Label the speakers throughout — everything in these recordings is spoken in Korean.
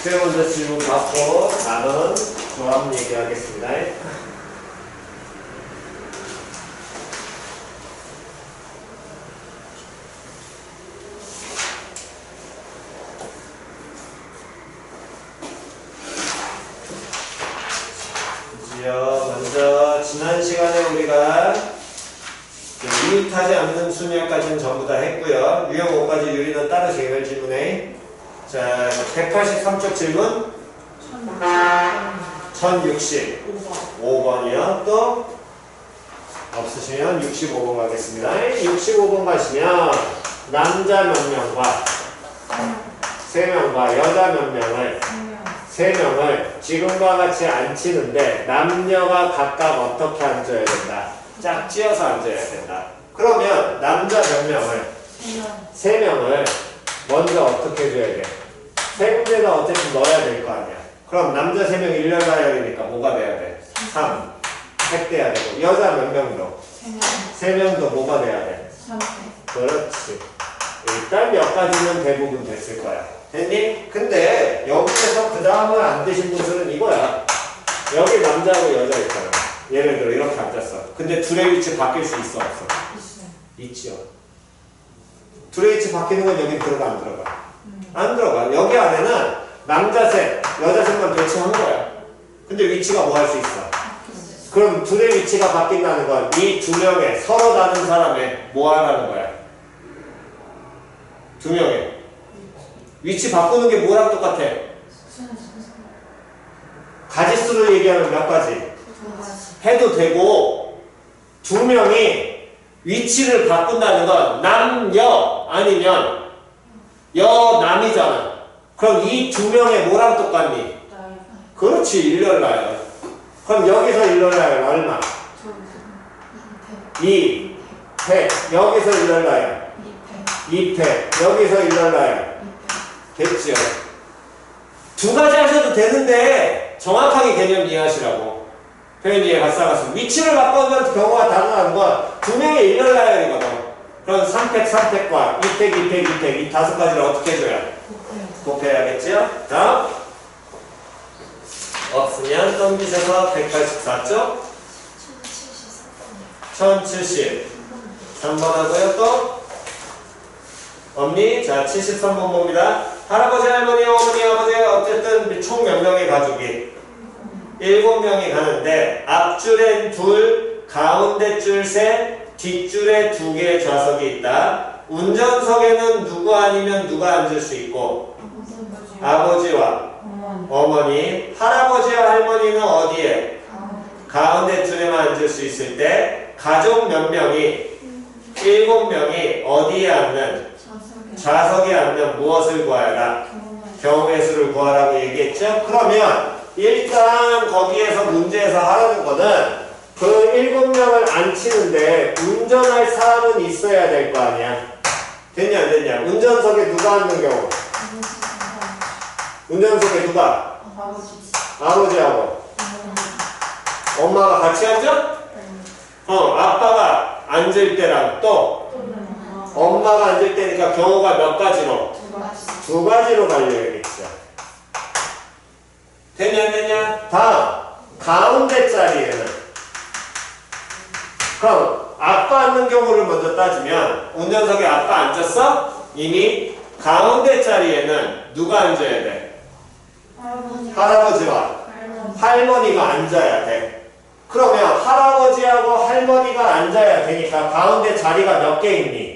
Speaker 1: 제가 먼저 질문 받고 답은 조합 얘기하겠습니다. 먼저 지난 시간에 우리가 유익하지 않는 수명까지는 전부 다 했고요. 유형 5까지 유리는 따로 제외할 질문에 자 183쪽 질문 1065번이요. 또 없으시면 65번 가겠습니다. 65번 가시면 남자 몇 명과 3명과 여자 몇 명을 3명을 지금과 같이 앉히는데 남녀가 각각 어떻게 앉아야 된다? 짝지어서 앉아야 된다. 그러면 남자 몇 명을? 3명을 먼저 어떻게 해줘야 돼? 세 군데다 어쨌든 넣어야 될 거 아니야. 그럼 남자 3명 일렬라야 되니까 뭐가 돼야 돼? 3. 획돼야 되고 여자 몇 명도? 3명도 뭐가 돼야 돼?
Speaker 2: 3.
Speaker 1: 그렇지. 일단 몇 가지는 대부분 됐을 거야. 됐니? 근데 여기에서 그 다음은 안 되신 분들은 이거야. 여기 남자하고 여자 있잖아. 예를 들어 이렇게 앉았어. 근데 둘의 위치 바뀔 수 있어 없어? 있지요. 둘의 위치 바뀌는 건 여기 들어가 안 들어가? 안 들어가. 여기 안에는 남자 셋, 여자 셋만 배치하는 거야. 근데 위치가 뭐 할 수 있어? 그럼 둘의 위치가 바뀐다는 건 이 두 명의 서로 다른 사람의 뭐 하라는 거야? 두 명의 위치 바꾸는 게 뭐랑 똑같아? 가지수를 얘기하면 몇 가지? 해도 되고 두 명이 위치를 바꾼다는 건 남, 여 아니면 여, 남이잖아. 그럼 이 두 명의 뭐랑 똑같니? 그렇지, 일렬라요. 그럼 여기서 일렬라요 얼마? 2, 100. 여기서 일렬라요 2팩. 여기서 일렬라요 됐죠. 두 가지 하셔도 되는데 정확하게 개념 이해하시라고. 표현 이해 가싸가서 위치를 바꾸는 경우가 다르다는 건 두 명의 일렬라열이거든. 그럼 3팩, 3팩과 2팩, 2팩, 2팩 이 다섯 가지를 어떻게 해줘야? 곱해야겠죠? 다음 없으면 넘기셔서 184쪽 1070 3번 하고요. 또 엄니 자 73번 봅니다. 할아버지, 할머니, 어머니, 아버지 어쨌든 총 몇 명의 가족이 7명이 가는데 앞줄엔 2, 가운데 줄 3, 뒷줄에 2개의 좌석이 있다. 운전석에는 누구 아니면 누가 앉을 수 있고? 아버지와 어머니. 할아버지와 할머니는 어디에? 가운데 줄에만 앉을 수 있을 때 가족 몇 명이? 7명이 어디에 앉는? 좌석에 앉는 무엇을 구하라? 경우의 수를 구하라고 얘기했죠? 그러면 일단 거기에서 문제에서 하라는 거는 그 7명을 앉히는데 운전할 사람은 있어야 될 거 아니야. 됐냐 안 됐냐? 운전석에 누가 앉는 경우? 운전석에 누가? 아버지하고 엄마가 같이 앉아? 아빠가 앉을 때랑 또 엄마가 앉을 때니까 경우가 몇 가지로? 2가지로 갈려야겠죠. 됐냐 안 됐냐? 다음 가운데 자리에는 그럼 아빠 앉는 경우를 먼저 따지면 운전석에 아빠 앉았어? 이미 가운데 자리에는 누가 앉아야 돼? 할아버지와 할머니가 앉아야 돼. 그러면 할아버지하고 할머니가 앉아야 되니까 가운데 자리가 몇 개 있니?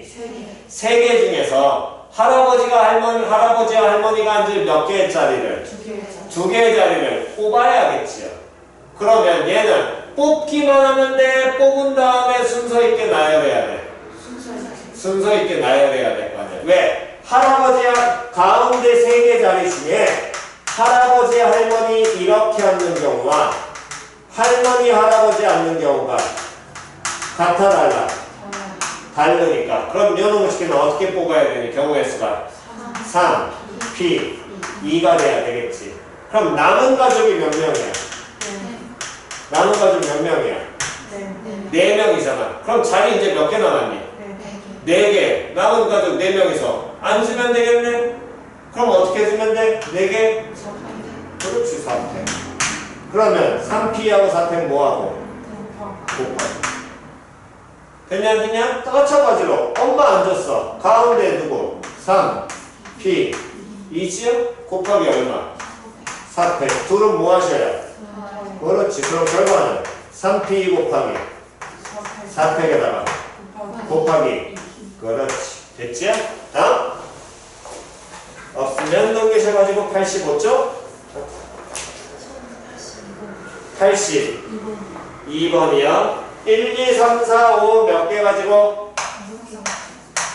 Speaker 1: 3개 중에서 할아버지와 할머니가 앉을 몇 개의 자리를? 2개의 자리를 뽑아야겠지요. 그러면 얘는 뽑기만 하면 돼? 뽑은 다음에 순서 있게 나열해야 돼? 순서 있게 나열해야 될 거 아니야. 왜? 할아버지와 가운데 3개 자리 중에 할아버지, 할머니 이렇게 앉는 경우와 할머니, 할아버지 앉는 경우가 같아 달라? 다르니까. 그럼 요놈을 시키면 어떻게 뽑아야 되니? 경우의 수가 3, P, 2가 돼야 되겠지. 그럼 남은 가족이 몇 명이야? 남은 가족 몇 명이야? 4명이잖아. 그럼 자리 이제 몇 개 남았니? 4개. 남은 가족 4명이서 앉으면 되겠네? 그럼 어떻게 해주면 돼? 4개? 그렇지, 4팩. 그러면 3P하고 4팩 뭐하고? 곱하기. 됐냐, 안 됐냐? 마찬가지로 엄마 안 줬어. 가운데 누구? 3P. 2지요? 곱하기 얼마? 4팩. 둘은 뭐 하셔야? 그렇지. 그럼 결과는 3P 곱하기 4팩에다가 곱하기. 그렇지. 됐지? 다음. 없으면 넘기셔가지고 85쪽? 82번이요. 1, 2, 3, 4, 5 몇 개 가지고?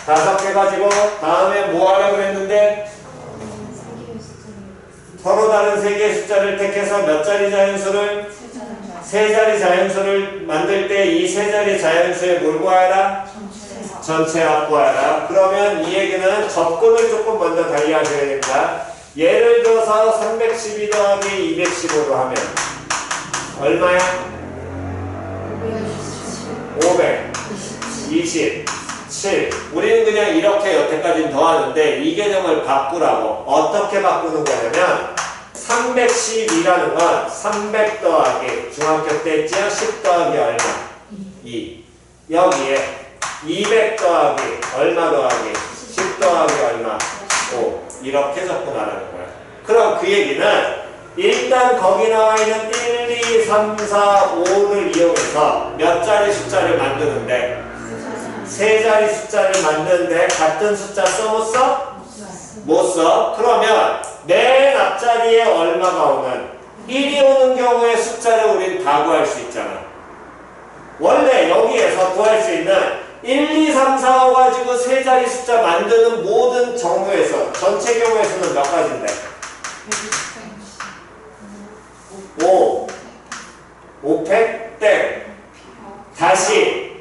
Speaker 1: 5개 가지고 다음에 뭐 하라고 그랬는데? 서로 다른 3개의 숫자를 택해서 몇 자리 자연수를? 3자리 자연수를 만들 때 이 3자리 자연수에 뭘 구하라? 전체 합 구하라. 그러면 이 얘기는 접근을 조금 먼저 달리하셔야 됩니다. 예를 들어서 312 더하기 215로 하면 얼마야? 527. 우리는 그냥 이렇게 여태까지는 더하는데 이 개념을 바꾸라고. 어떻게 바꾸는 거냐면 312라는 건 300 더하기 중학교 때 했지요? 10 더하기 얼마? 2. 여기에 200 더하기 얼마 더하기 10 더하기 얼마? 5. 이렇게 접근하라는 거야. 그럼 그 얘기는 일단 거기 나와 있는 1, 2, 3, 4, 5를 이용해서 몇 자리 숫자를 만드는데 3자리 숫자를 만드는데 같은 숫자 써 못 써? 못 써. 그러면 맨 앞자리에 얼마가 오는 1이 오는 경우에 숫자를 우린 다 구할 수 있잖아. 원래 여기에서 구할 수 있는 1, 2, 3, 4, 5 가지고 3자리 숫자 만드는 모든 경우에서 전체 경우에서는 몇 가지인데? 5 5팩 땡. 다시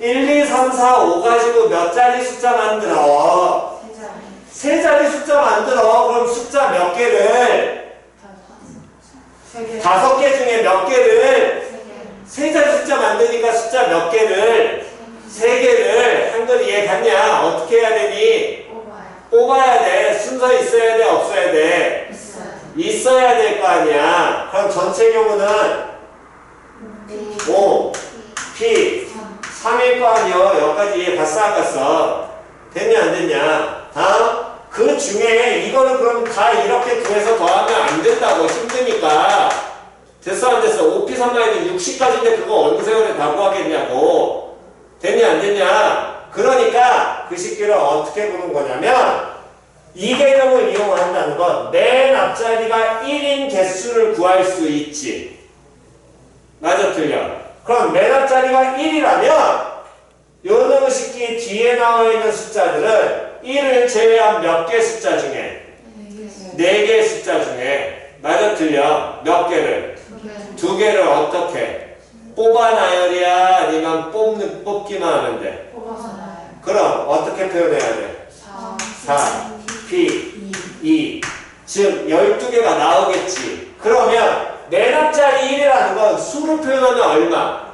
Speaker 1: 1, 2, 3, 4, 5 가지고 몇 자리 숫자 만들어? 3자리 숫자 만들어. 그럼 숫자 몇 개를? 5개 중에 몇 개를? 3자리 숫자 만드니까 숫자 몇 개를? 3개를. 한글 이해 갔냐? 어떻게 해야 되니? 뽑아야 돼. 순서 있어야 돼? 없어야 돼? 있어야 될 거 아니야. 그럼 전체 경우는 5, P, 3일 거 아니요. 여기까지 이해 갔어 안 갔어? 됐냐 안 됐냐? 다음. 그 중에 이거는 그럼 다 이렇게 구해서 더하면 안 된다고. 힘드니까. 됐어 안 됐어? 5P 3마이는 60까지인데 그거 어느 세월에 다 구하겠냐고. 됐냐 안 됐냐? 그러니까 그 식기를 어떻게 보는 거냐면 이 개념을 이용한다는 건 맨 앞자리가 1인 개수를 구할 수 있지. 맞아 틀려? 그럼 맨 앞자리가 1이라면 요놈의 식기 뒤에 나와 있는 숫자들은 1을 제외한 몇 개 숫자 중에? 4개 숫자 중에. 맞아 틀려? 몇 개를? 2개를 어떻게? 뽑아 나열이야? 아니면 뽑기만 하면 돼? 그럼 어떻게 표현해야 돼? 4, P, 2. 즉 12개가 나오겠지. 그러면 맨 앞자리 1이라는 건 수로 표현하면 얼마?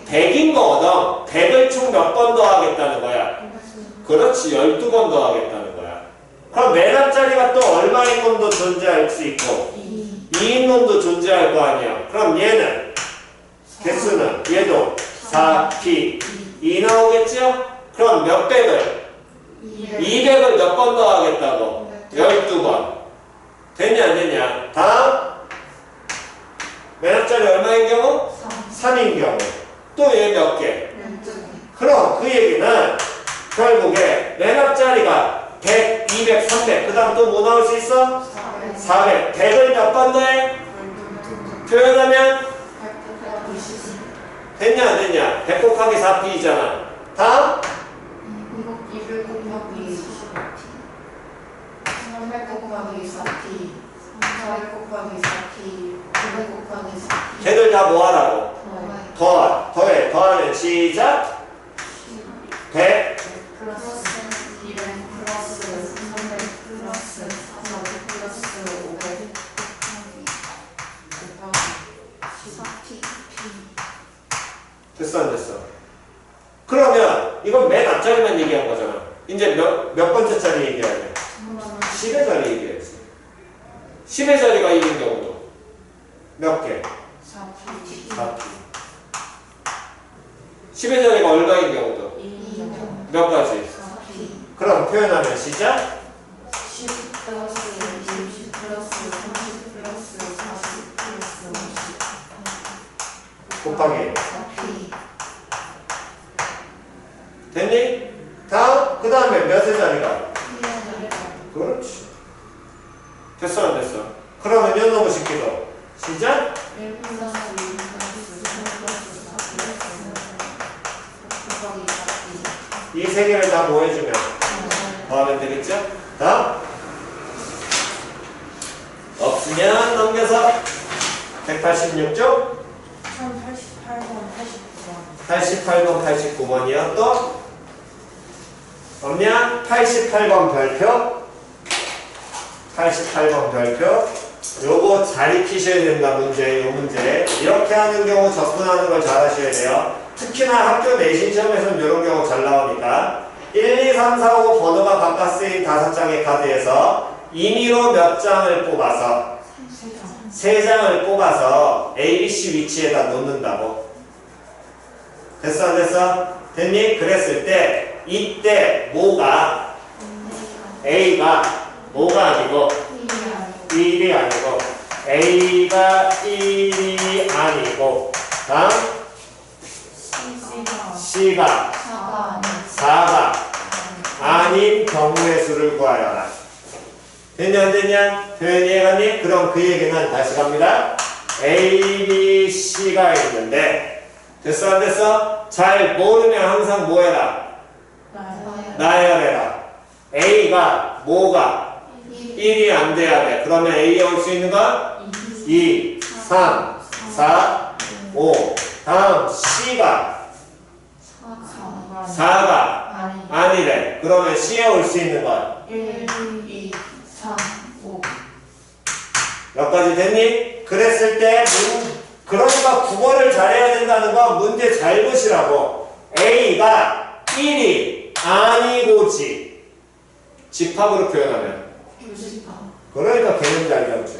Speaker 1: 100인 거거든. 100을 총 몇 번 더하겠다는 거야? 그렇지. 12번 더하겠다는 거야. 그럼 맨 앞자리가 또 얼마인 놈도 존재할 수 있고 2인 놈도 존재할 거 아니야. 그럼 얘는 개수는 얘도 4, P, 2 나오겠죠? 그럼 몇 백을? 200을 몇 번 더하겠다고? 12번. 됐냐 안 됐냐? 다음. 맨 앞자리 얼마인 경우? 3인 경우. 또 얘 몇 개? 그럼 그 얘기는 결국에 맨 앞자리가 100, 200, 300. 그 다음 또 뭐 나올 수 있어? 400. 100을 몇 번 더해? 표현하면? 됐냐 안 됐냐? 100 곱하기 4P이잖아. 다음?
Speaker 2: 200 곱하기 300 곱하기 4P 400 곱하기 4P 900 곱하기 4P
Speaker 1: 걔들 다 뭐 하라고? 더해. 더하면 시작. 100
Speaker 2: 플러스 200 플러스 300 플러스 400 플러스 500 곱하기 4P
Speaker 1: 됐어 안 됐어? 그러면 이건 맨 앞자리만 얘기한 거잖아. 이제 몇 번째 자리 얘기해야 돼? 10의 10의 자리가 1인 경우도 몇 개?
Speaker 2: 4P
Speaker 1: 4P. 10의 자리가 얼마인 경우도
Speaker 2: 2요
Speaker 1: 몇 가지?
Speaker 2: 4P
Speaker 1: 그럼 표현하면 시작.
Speaker 2: 10 플러스 20 플러스 30 플러스 40 플러스 50
Speaker 1: 곱하기
Speaker 2: 4P
Speaker 1: 됐니? 다음 그 다음에 몇의 자리가? 그렇지. 됐어 안 됐어? 그러면 연놈의 식기도 시작.
Speaker 2: 1 플러스 2 플러스 3 플러스 4 플러스 곱하기 4P
Speaker 1: 이 세 개를 다 뭐 해주면 더하면 되겠죠? 다음 없으면 넘겨서 186쪽 88번 89번이요. 또 없냐? 88번 별표 88번 별표 요거 잘 익히셔야 된다. 문제 요 문제 이렇게 하는 경우 접근하는 걸 잘 하셔야 돼요. 특히나 학교 내신 시험에서는 이런 경우 잘 나오니까 1, 2, 3, 4, 5 번호가 각각 쓰인 5장의 카드에서 임의로 몇 장을 뽑아서 3장을 뽑아서 A, B, C 위치에다 놓는다고. 됐어 안 됐어? 됐니? 그랬을 때 이때 뭐가 A가 뭐가 아니고 1이 아니고 A가 1이 아니고 다음 C가 4가 아닌 경우의 수를 구하여라. 됐냐 안 됐냐? 표현이 해갔니? 그럼 그 얘기는 다시 갑니다. A, B, C가 있는데 됐어 안 됐어? 잘 모르면 항상 뭐 해라? 나열해라. A가 뭐가 1이 안 돼야 돼. 그러면 A에 올 수 있는 건 2, 3, 4, 5. 다음 C가 4가 아니래. 그러면 C에 올 수 있는 건
Speaker 2: 1, 2, 3, 5
Speaker 1: 몇 가지 됐니? 그랬을 때 그러니까 국어를 잘해야 된다는 건 문제 잘 보시라고. A가 1이 아니고지 집합으로 표현하면 그러니까 개념 잘 잡죠.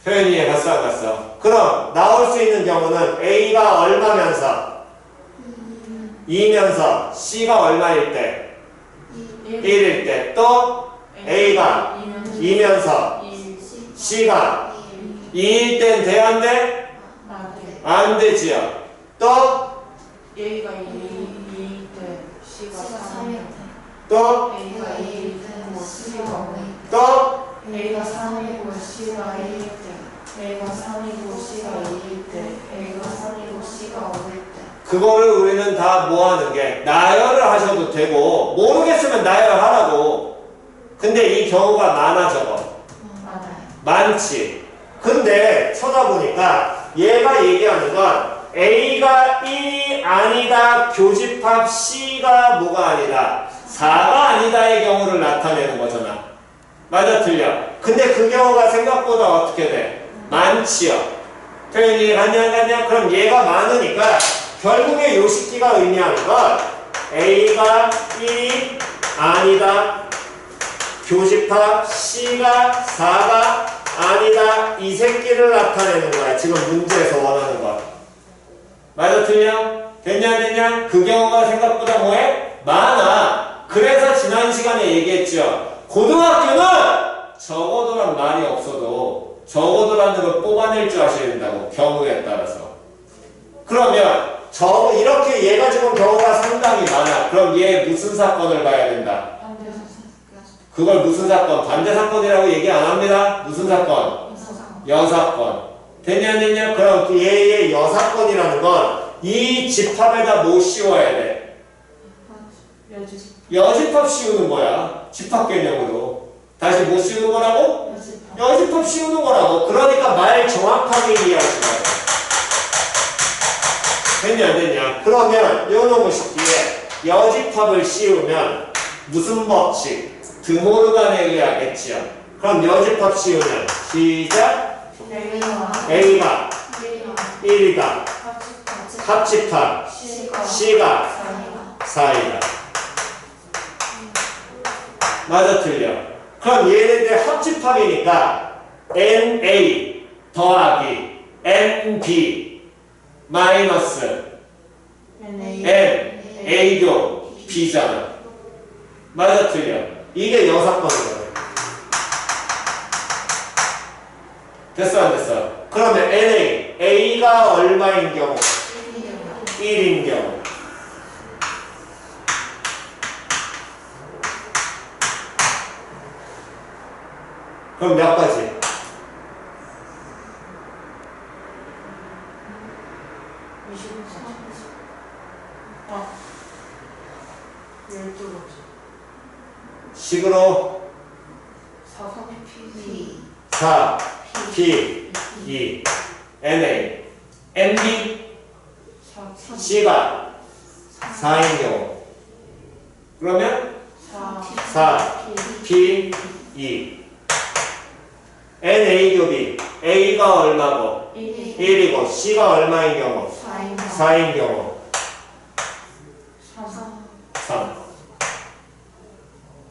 Speaker 1: 표현 이해 갔어 안 갔어? 그럼 나올 수 있는 경우는 A가 얼마면서 2면서 C가 얼마일 때 1일 때 또 A가 2면서 C가 2일 땐 돼 안 돼? 안 되지요. 또
Speaker 2: A가 2일 때 C가 3일 때
Speaker 1: 또
Speaker 2: A가 2일 때 C가 5일 때
Speaker 1: 또
Speaker 2: A가 3이고 C가 1일 때 A가 3이고 C가 2일 때 A가 3이고 C가 5일 때
Speaker 1: 그거를 우리는 다 뭐 하는 게 나열을 하셔도 되고 모르겠으면 나열하라고. 근데 이 경우가 많아 적어. 많지. 근데 쳐다보니까 얘가 얘기하는 건 A가 1이 아니다 교집합 C가 뭐가 아니다 4가 아니다의 경우를 나타내는 거잖아. 맞아 틀려? 근데 그 경우가 생각보다 어떻게 돼? 많지요. 표현이 갔냐? 그럼 얘가 많으니까 결국에 요 식기가 의미하는 건 A가 1이 아니다 교집합 C가 4가 아니다 이 새끼를 나타내는 거야. 지금 문제에서 원하는 거. 맞아 틀려? 됐냐? 그 경우가 생각보다 뭐해? 많아. 그래서 지난 시간에 얘기했죠. 고등학교는 적어도란 말이 없어도 적어도라는 걸 뽑아낼 줄 아셔야 된다고. 경우에 따라서. 그러면 이렇게 얘가 지금 경우가 상당히 많아. 그럼 얘 무슨 사건을 봐야 된다? 그걸 무슨 사건? 반대 사건이라고 얘기 안 합니다. 무슨 사건? 여사건. 됐냐? 그럼 얘의 여사건이라는 건 이 집합에다 뭐 씌워야 돼? 여집합 씌우는 거야. 집합 개념으로. 다시 뭐 씌우는 거라고? 여집합 씌우는 거라고. 그러니까 말 정확하게 이해하시라고. 됐냐? 그러면 요 놈의 식기에 여집합을 씌우면 무슨 법칙? 드모르간에 의하겠지요. 그럼 여집합 씌우면 시작. A가 1이다. 합집합 C가 4이다. 맞아 틀려? 그럼 얘네들 합집합이니까 NA 더하기 NB 마이너스 NA교 B잖아. 맞아 틀려? 이게 영사건이거든. 됐어 안 됐어? 그러면 A가 얼마인 경우? 1인 경우. 그럼 몇 가지?
Speaker 2: 12가지.
Speaker 1: 식으로 4, P, 2, NA, NB, C가 4인 경우. 그러면 4, P, 2. NA 교비 A가 얼마고? 1이고 C가 얼마인 경우? 4인 경우 3.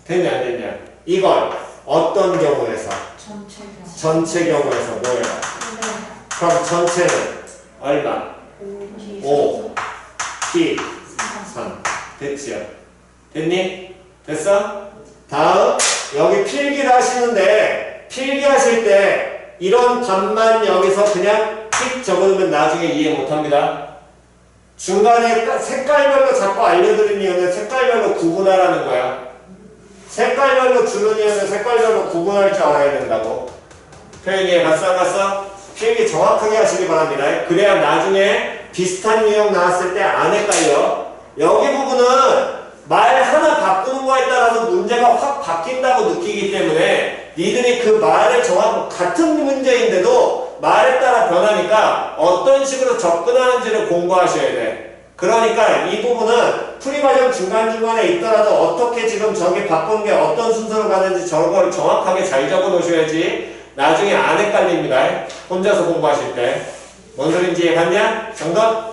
Speaker 1: 됐냐 안 됐냐? 이걸 어떤 경우에서? 전체 경우에서 뭐예요? 그럼 전체는 얼마? 5, P, 3. 됐지요? 됐니? 됐어? 다음 여기 필기를 하시는데 필기하실 때 이런 답만 여기서 그냥 픽 적으면 나중에 이해 못합니다. 중간에 색깔별로 자꾸 알려드린 이유는 색깔별로 구분하라는 거야. 색깔별로 주는 이유는 색깔별로 구분할 줄 알아야 된다고. 표현이 갔어 안 갔어? 필기 정확하게 하시기 바랍니다. 그래야 나중에 비슷한 유형 나왔을 때 안 헷갈려. 여기 부분은 말 하나 바꾸는 거에 따라서 문제가 확 바뀐다고 느끼기 때문에 니들이 그 말을 같은 문제인데도 말에 따라 변하니까 어떤 식으로 접근하는지를 공부하셔야 돼. 그러니까 이 부분은 풀이과정 중간중간에 있더라도 어떻게 지금 저기 바꾼 게 어떤 순서로 가는지 저걸 정확하게 잘 적어 놓으셔야지 나중에 안 헷갈립니다. 혼자서 공부하실 때. 뭔 소린지 이해갔냐? 정답?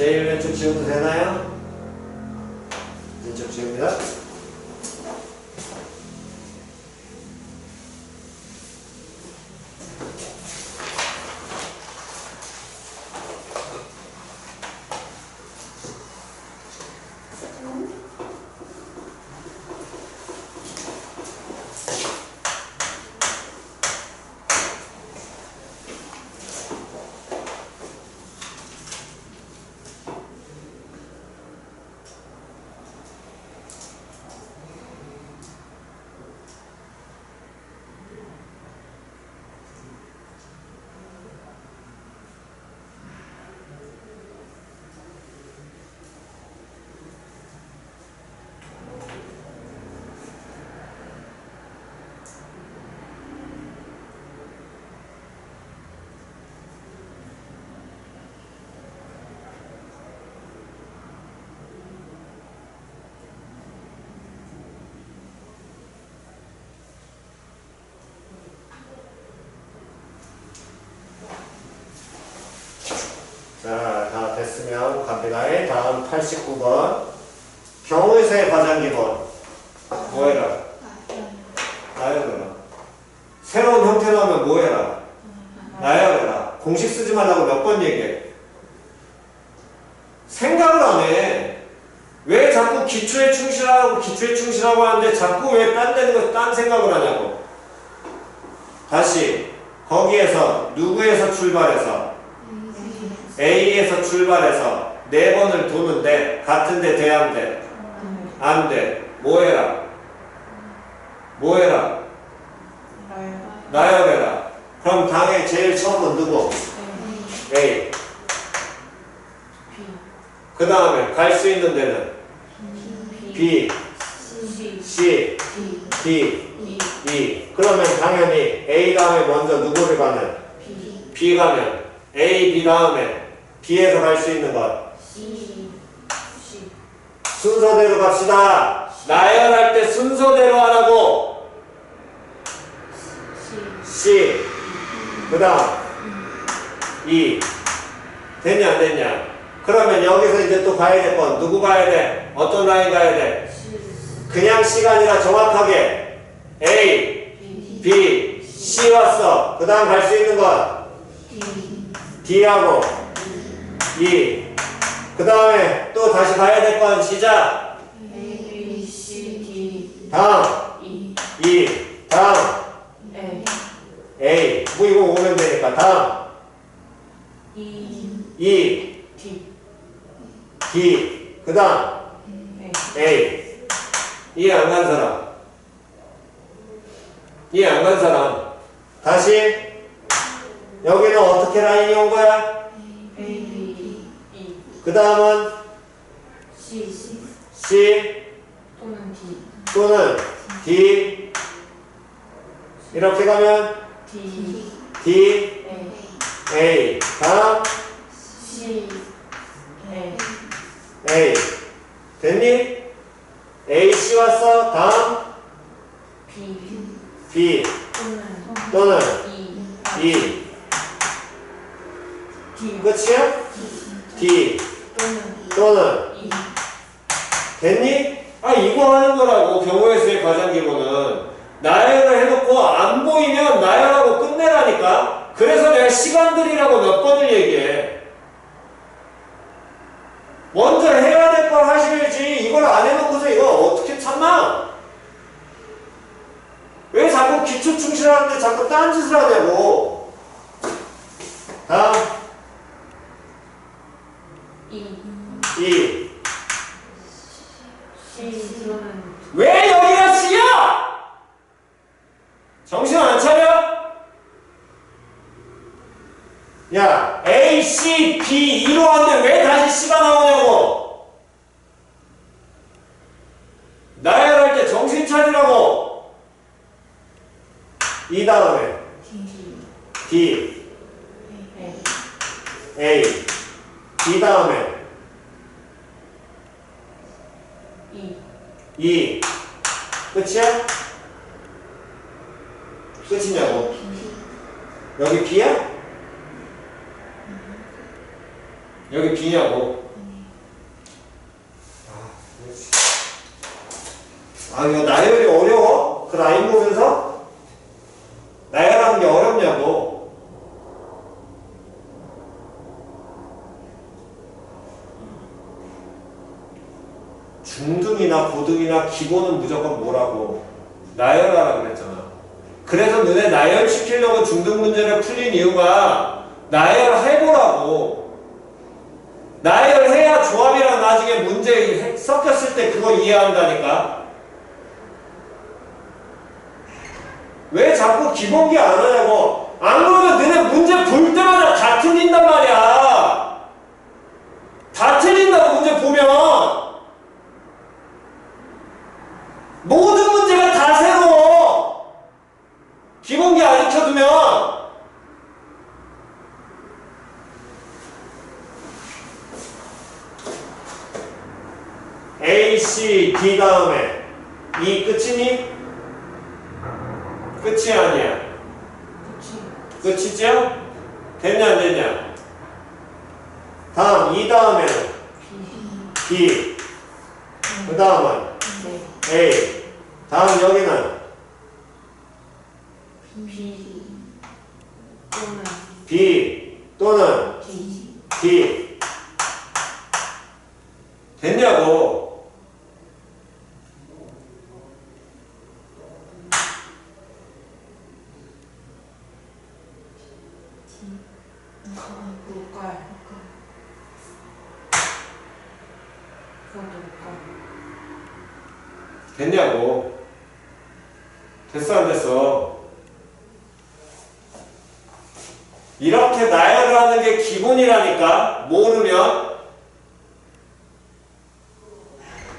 Speaker 1: 제일 왼쪽 지워도 되나요? 왼쪽 지웁니다. 자, 다 됐으면 갑니다. 다음 89번. 경우에서의 과장기본. 뭐해라? 나열해라. 새로운 형태 나오면 뭐해라? 나열해라. 공식 쓰지 말라고 몇 번 얘기해. 생각을 안 해. 왜 자꾸 기초에 충실하고 하는데 자꾸 왜 딴 생각을 하냐고. 다시 거기에서 누구에서 출발해서 A에서 출발해서 4번을 도는데 같은데 돼 안 돼? 안 돼. 뭐해라? 뭐해라? 나열해라. 그럼 당의 제일 처음은 누구? A. 그 다음에 갈 수 있는 데는 B, C, D, E. 그러면 당연히 A 다음에 먼저 누구를 가면? B 가면 A, B 다음에 B에서 갈 수 있는 것 순서대로 갑시다. 나열할 때 순서대로 하라고. C 그 다음 E. 됐냐 안 됐냐? 그러면 여기서 이제 또 가야 될 건 누구 가야 돼? 어떤 라인 가야 돼? 그냥 C가 아니라 정확하게 A, B, C 왔어. 그 다음 갈 수 있는 건 D하고 E. 그 다음에 또 다시 가야 될 건 시작.
Speaker 2: A, B, C, D,
Speaker 1: 다음
Speaker 2: E,
Speaker 1: E. 다음
Speaker 2: A,
Speaker 1: A. 뭐 이거 오면 되니까 다음
Speaker 2: E,
Speaker 1: E,
Speaker 2: D,
Speaker 1: D. 그 다음
Speaker 2: A.
Speaker 1: A. 이해 안 간 사람? 이해 안 간 사람? 다시 여기는 어떻게 라인이 온 거야?
Speaker 2: A, B, E,
Speaker 1: 그 다음은
Speaker 2: C,
Speaker 1: C
Speaker 2: 또는 D,
Speaker 1: 또는 D. 이렇게 가면
Speaker 2: D,
Speaker 1: D,
Speaker 2: A,
Speaker 1: A. 다음
Speaker 2: C, A,
Speaker 1: A. 됐니? A, C 왔어. 다음
Speaker 2: B,
Speaker 1: B
Speaker 2: 또는
Speaker 1: 또는
Speaker 2: E,
Speaker 1: E.
Speaker 2: D,
Speaker 1: 끝이야? D 또는
Speaker 2: E.
Speaker 1: 됐니? 아 이거 하는 거라고. 경우의 수의 과장기본은 나열을 해놓고 안 보이면 나열하고 끝내라니까. 그래서 내가 시간들이라고 몇 번을 얘기해. 먼저 해야 될 걸 하셔야지. 이걸 안 해놓고서 이거 어떻게 참나? 왜 자꾸 기초 충실하는데 자꾸 딴짓을 하냐고. 다음 E.
Speaker 2: C, 또는
Speaker 1: 왜 여기가 C야? 정신 안 차려? 야, A, C, B, E로 하는데 왜 다시 C가 나오냐고? 나열할 때 정신 차리라고. 이 다음에 D, A, D 다음에 E. 끝이야? 끝이냐고? 여기 B야? 여기 B냐고? 아, 이거 나열이 어려워? 그 라인 보면서? 나열하는 게 어렵냐고. 중등이나 고등이나 기본은 무조건 뭐라고? 나열하라 그랬잖아. 그래서 너네 나열시키려고 중등 문제를 풀린 이유가 나열해보라고. 나열해야 조합이랑 나중에 문제 섞였을 때 그거 이해한다니까. 왜 자꾸 기본기 안 하냐고. 안 그러면 너네 문제 볼 때마다 다 틀린단 말이야. 다 틀린다고 문제 보면. 모든 문제가 다 새로워. 기본기 안 익혀두면. A, C, D 다음에 E 끝이니? 끝이 아니야. 끝이죠? 됐냐 안 됐냐? 다음 E 다음에는 B. 그 다음은 A. 다음 여기는 B 또는 D. 됐냐고. 됐냐고. 됐어 안 됐어? 이렇게 나열을 하는 게 기본이라니까. 모르면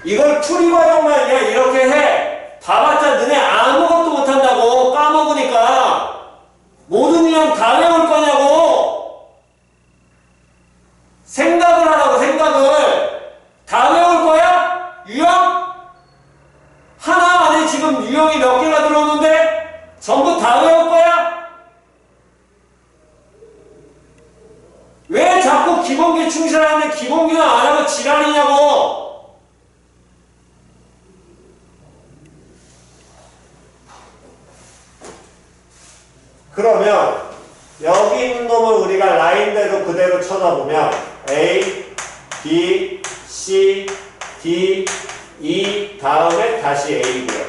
Speaker 1: 이걸 풀이 과정만 그냥 이렇게 해. 봐봤자 너네 아무것도 못한다고. 까먹으니까. 모든 유형 다 외울 거냐고. 생각을 하라고. 생각을 다 외울 거야? 유형? 하나 안에 지금 유형이 몇 개가 들어오는데 전부 다 외울 거야? 왜 자꾸 기본기 충실하는데 기본기는 안 하고 지랄이냐고. 그러면 여기 있는 놈을 우리가 라인대로 그대로 쳐다보면 A, B, C, D, E 다음에 다시 A고요.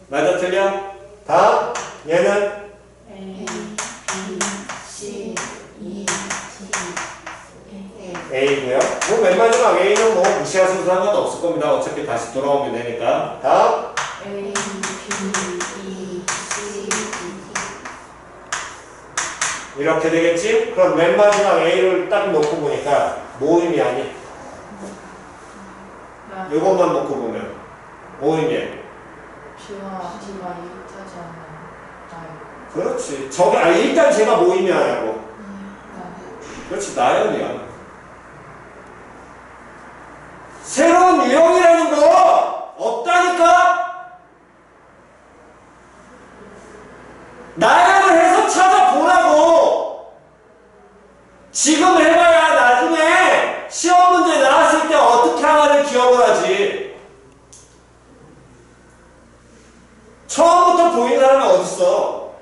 Speaker 1: 맞아 틀려? 다음 얘는
Speaker 2: A, B, C, E, D,
Speaker 1: A고요. 뭐 맨 마지막 A는 뭐 무시하셔도 상관없을 겁니다. 어차피 다시 돌아오면 되니까. 다음
Speaker 2: A, B, E, C, D.
Speaker 1: 이렇게 되겠지? 그럼 맨 마지막 A를 딱 놓고 보니까 모임이 아니야. 이것만 놓고 보면 모임이야.
Speaker 2: B와 D가 이웃하지 않나요?
Speaker 1: 그렇지. 저기 일단 제가 모임이 아니고. 그렇지. 나연이야. 새로운 유형이라는 거 없다니까? 나연을 해서 찾아보라고. 지금 해봐야 나중에 시험 문제 나왔을 때 어떻게 하나를 기억을 하지. 처음부터 보이는 사람이 어딨어?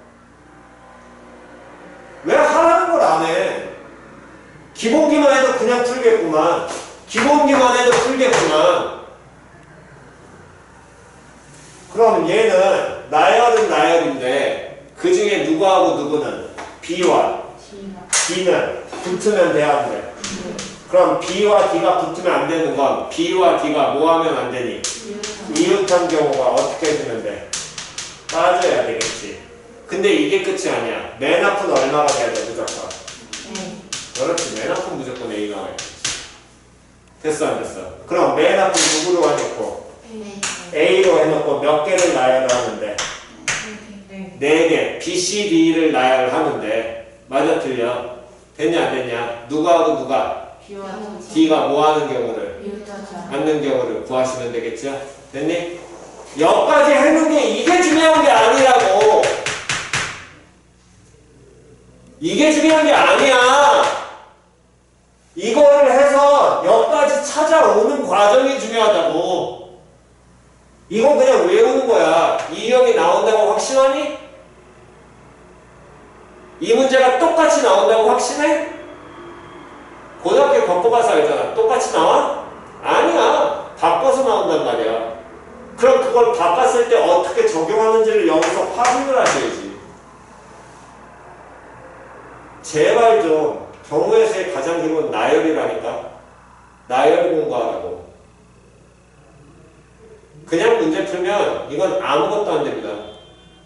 Speaker 1: 왜 하라는 걸 안 해? 기본기만 해도 그냥 풀겠구만. 기본기만 해도 풀겠구만. 그럼 얘는 나열은 나열인데 그 중에 누구하고 누구는 B와 D는 붙으면 돼야 안 돼. 그럼 B와 D가 붙으면 안 되는 건 B와 D가 뭐 하면 안 되니? 이웃한 경우가 어떻게 해주면 돼? 빠져야 되겠지. 근데 이게 끝이 아니야. 맨 앞은 얼마가 돼야 돼, 무조건? 그렇지. 맨 앞은 무조건 A 나와야 돼. 됐어 안 됐어? 그럼 맨 앞은 누구로 해놓고? A로 해놓고 몇 개를 나열하는데? 4개. B, C, D를 나열하는데 맞아 틀려? 됐냐 안 됐냐? 누가하고 누가? D가 뭐 하는 경우를? 않는 경우를 구하시면 되겠죠? 됐니? 여기까지 해놓은 게 이게 중요한 게 아니라고. 이게 중요한 게 아니야. 이거를 해서 여기까지 찾아오는 과정이 중요하다고. 이거 확신하니? 이 문제가 똑같이 나온다고 확신해? 고등학교 겪어봐서 알잖아. 똑같이 나와? 아니야. 바꿔서 나온단 말이야. 그럼 그걸 바꿨을 때 어떻게 적용하는지를 여기서 확인을 하셔야지. 제발 좀 경우의 수의 가장 기본 나열이라니까. 나열 공부하라고. 그냥 문제 풀면 이건 아무것도 안 됩니다.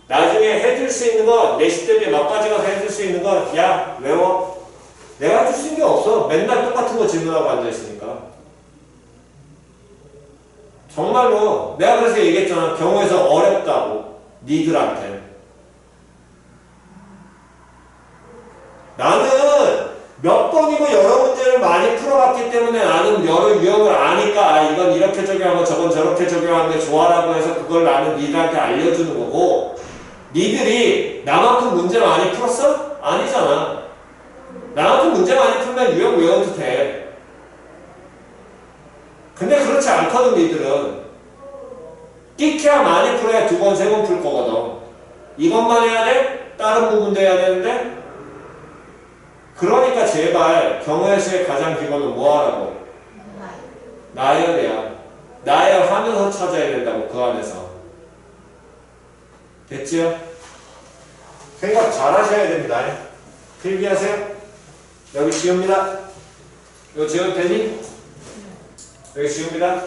Speaker 1: 나중에 해줄 수 있는 거, 내시 때문에 막바지 가서 해줄 수 있는 거, 야, 외워. 내가 해줄 수 있는 게 없어. 맨날 똑같은 거 질문하고 앉아있으니까. 정말로, 내가 그래서 얘기했잖아. 경우에서 어렵다고. 니들한테. 나는 몇 번이고 여러 문제를 많이 풀어봤기 때문에 나는 여러 유형을 아니까 아, 이건 이렇게 적용하고 저건 저렇게 적용하는 게 좋아라고 해서 그걸 나는 니들한테 알려주는 거고 니들이 나만큼 문제 많이 풀었어? 아니잖아. 나만큼 문제 많이 풀면 유형 외워도 돼. 근데 그렇지 않거든 니들은. 끼케야 많이 풀어야 두 번, 세 번 풀 거거든. 이것만 해야 돼? 다른 부분도 해야 되는데? 그러니까 제발 경우의 수의 가장 기본은 뭐 하라고? 나열이야. 나열하면서 찾아야 된다고 그 안에서. 됐지요? 생각 잘 하셔야 됩니다. 필기하세요. 여기 지웁니다. 이거 지워도 되니? 여기 지웁니다.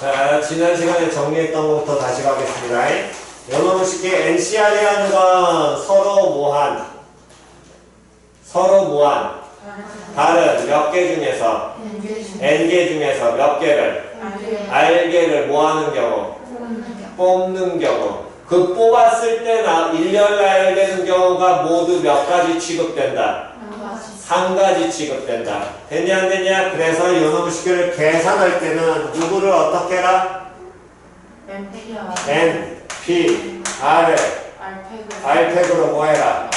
Speaker 1: 자, 지난 시간에 정리했던 것부터 다시 가겠습니다. 여러분 쉽게 NCR이 하는 건 서로 무한 다른 몇 개 중에서 N개 중에서 몇 개를 R개를 뭐 하는 경우 뽑는 경우 그 뽑았을 때 일렬 나열되는 경우가 모두 몇 가지 취급된다? 한 가지 취급된다. 됐냐 안 됐냐? 그래서 요놈 식을 계산할 때는 누구를 어떻게 해라? N, P, R을 R팩으로 뭐 해라?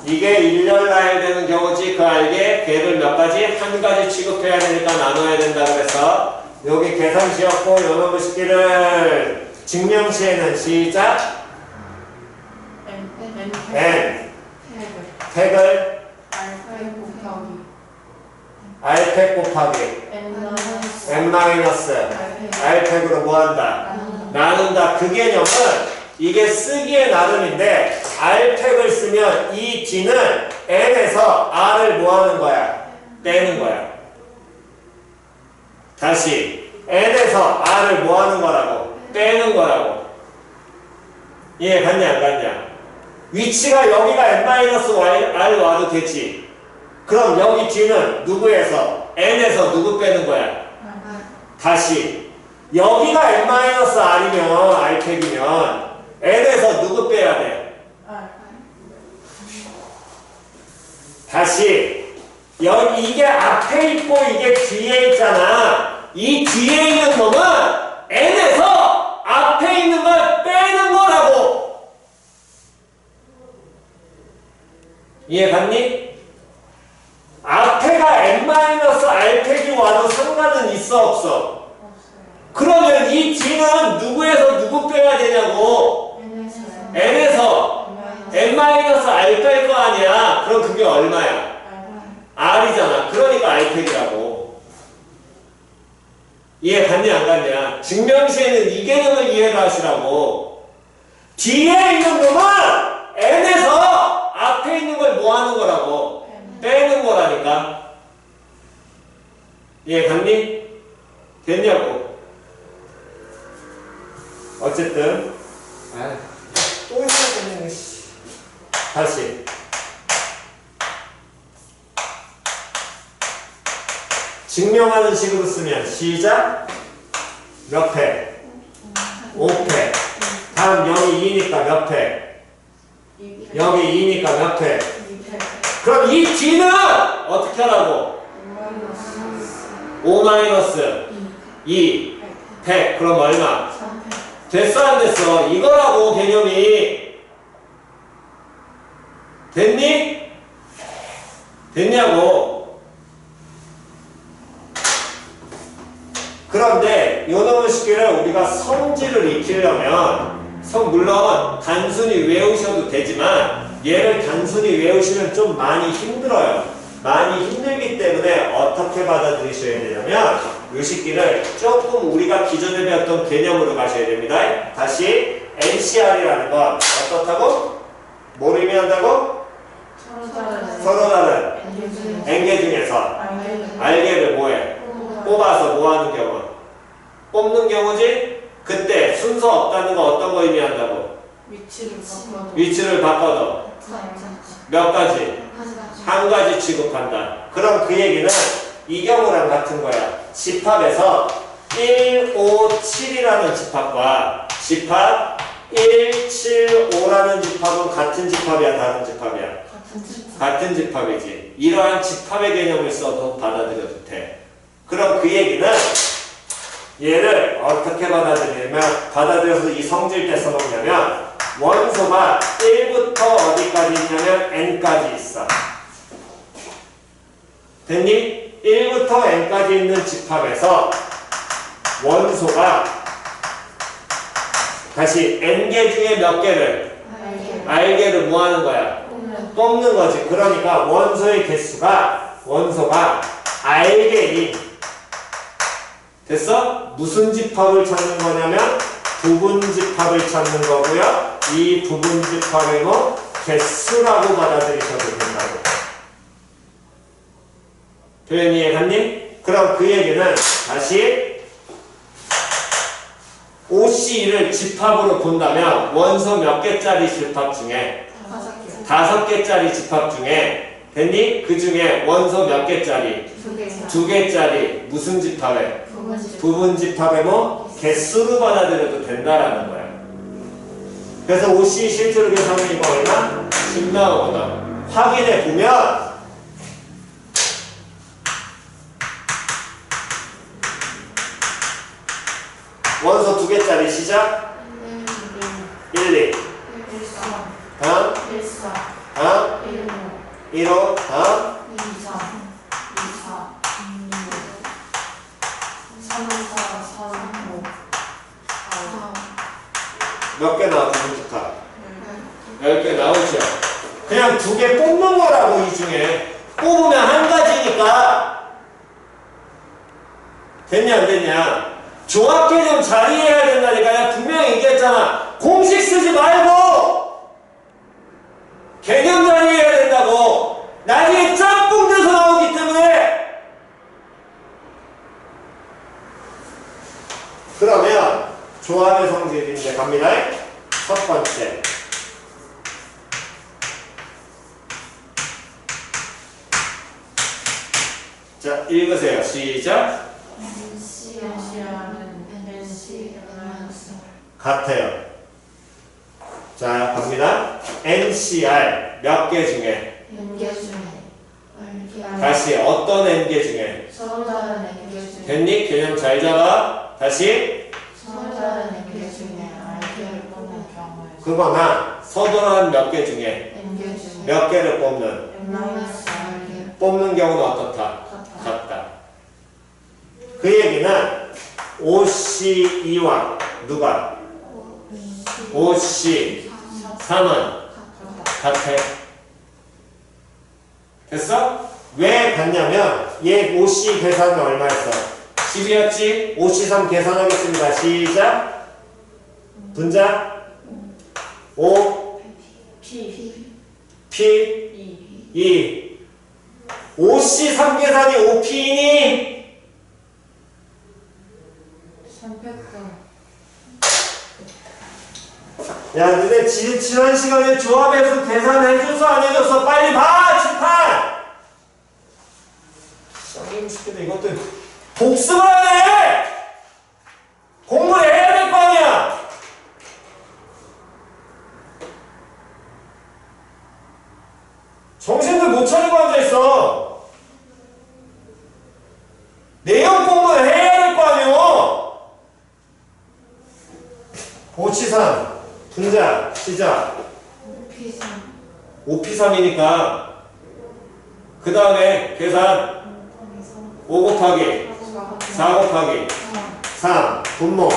Speaker 1: 이게 일렬 나열되는 경우지 그 알게 걔를 몇 가지? 한 가지 취급해야 되니까 나눠야 된다 그래서 여기 계산 지었고 요놈 식기를 증명시에는 시작 N 팩을 R팩 곱하기 N 마이너스 R팩으로 뭐한다? 나눈다. 그 개념은 이게 쓰기에 나름인데 R팩을 쓰면 이 D는 N에서 R을 뭐하는 거야? 떼는 거야. 다시 N에서 R을 뭐하는 거라고? 떼는 거라고. 이해 갔냐 안 갔냐? 위치가 여기가 N-R 와도 되지. 그럼 여기 D는 누구에서? N에서 누구 빼는 거야? 다시 여기가 N-R이면 R팩이면 N에서 누구 빼야 돼? 다시 여기 이게 앞에 있고 이게 뒤에 있잖아. 이 뒤에 있는 놈은 이해 갔니? 앞에가 n-r팩이 와도 상관은 있어 없어? 그러면 이 D는 누구에서 누구 빼야 되냐고? n에서 n-r 뺄 거 아니야. 그럼 그게 얼마야? r이잖아. 그러니까 r팩이라고. 이해 갔니 안 갔냐? 증명시에는 이 개념을 이해를 하시라고. 뒤에 있는 놈은 n에서 앞에 있는 걸 뭐 하는 거라고? 빼는 거라니까. 이해 갔니? 됐냐고. 어쨌든 또 해야 되네. 다시 증명하는 식으로 쓰면 시작 몇 팩? 5팩. 다음 여기 2니까 몇 팩? 여기 2니까 몇 팩? 그럼 이 D는 어떻게 하라고? 5-2 100. 그럼 얼마? 됐어 안 됐어? 이거라고 개념이. 됐니? 됐냐고. 그런데 요놈의 식기를 우리가 성질을 익히려면 물론 단순히 외우셔도 되지만 얘를 단순히 외우시면 좀 많이 힘들어요. 많이 힘들기 때문에 어떻게 받아들이셔야 되냐면 이 식기를 조금 우리가 기존에 배웠던 개념으로 가셔야 됩니다. 다시 NCR이라는 건 어떻다고? 뭘 의미한다고? 서로 다른 N개 중에서 R개를 뭐해? 뽑아서 뭐 하는 경우? 뽑는 경우지? 그때 순서 없다는 거 어떤 거 의미한다고? 위치를 바꿔도 몇 가지? 한 가지 취급한다. 그럼 그 얘기는 이 경우랑 같은 거야. 집합에서 1, 5, 7이라는 집합과 집합 1, 7, 5라는 집합은 같은 집합이야, 다른 집합이야? 같은 집합이지. 이러한 집합의 개념을 써도 받아들여도 돼. 그럼 그 얘기는 얘를 어떻게 받아들여서 이 성질때 써먹냐면 원소가 1부터 어디까지 있냐면 n까지 있어. 됐니? 1부터 n까지 있는 집합에서 원소가 다시 n개 중에 몇 개를? r개를 뭐 하는 거야? 뽑는 거지. 그러니까 원소의 개수가 원소가 r개인 됐어? 무슨 집합을 찾는 거냐면 부분 집합을 찾는 거고요. 이 부분 집합의 뭐 개수라고 받아들이셔도 된다고. 표현 이해갔니? 그럼 그 얘기는 다시 OC를 집합으로 본다면 원소 몇 개짜리 집합 중에 5개짜리 집합 중에 됐니? 그 중에 원소 몇 개짜리? 2개짜리 무슨 집합에? 부분 집합에 뭐 개수로 받아들여도 된다라는 거야. 그래서 OC 실제로 계산하면 이거 얼마? 10 나오거든. 확인해 보면 원소 2개짜리 시작 1, 2 다음 1, 5 다음 몇 개 나와? 부분 집합 10개 나오죠. 그냥 2개 뽑는 거라고. 이 중에 뽑으면 한 가지니까. 됐냐 안 됐냐? 조합 개념 잘 이해해야 된다니까. 분명히 얘기했잖아. 공식 쓰지 말고 개념 잘 이해해야 된다고. 나중에 짬뽕 돼서 나오기 때문에. 그러면 조합의 성질이 이제 갑니다. 첫 번째 자 읽으세요. 시작. 같아요. 자 갑니다. NCR 몇 개 중에? 다시 어떤 n개 중에?
Speaker 2: 서로 다른 N개 중에
Speaker 1: 됐니? 개념 잘 잡아. 다시
Speaker 2: 서로 다른 N개 중에 R개를 뽑는 경우에
Speaker 1: 그거나 서도란 몇 개 중에?
Speaker 2: N개 중에
Speaker 1: 몇 개를 뽑는?
Speaker 2: n-r개
Speaker 1: 뽑는 경우는 어떻다?
Speaker 2: 같다.
Speaker 1: 같다. 그 얘기는 OC2와 누가? OC3은 같아. 됐어? 왜 같냐면 얘 OC 계산은 얼마였어? 10이었지? OC3 계산하겠습니다. 시작. 분자 5
Speaker 2: P
Speaker 1: P
Speaker 2: 2
Speaker 1: 2 OC3 계산이 5P니?
Speaker 2: 300번
Speaker 1: 야, 너네 지난 시간에 조합해서 계산해줬어? 안 해줬어? 빨리 봐! 칠판! 쌍님 시키도 이것도 복습을 하네! 공부를 해야 될 거 아니야! 정신을 못 차리고 앉아있어. 내용 공부를 해야 될 거 아니오! 오치산 분자 시작.
Speaker 2: P3
Speaker 1: 5P3이니까 그 다음에 계산 5 곱하기 4 곱하기 3 분모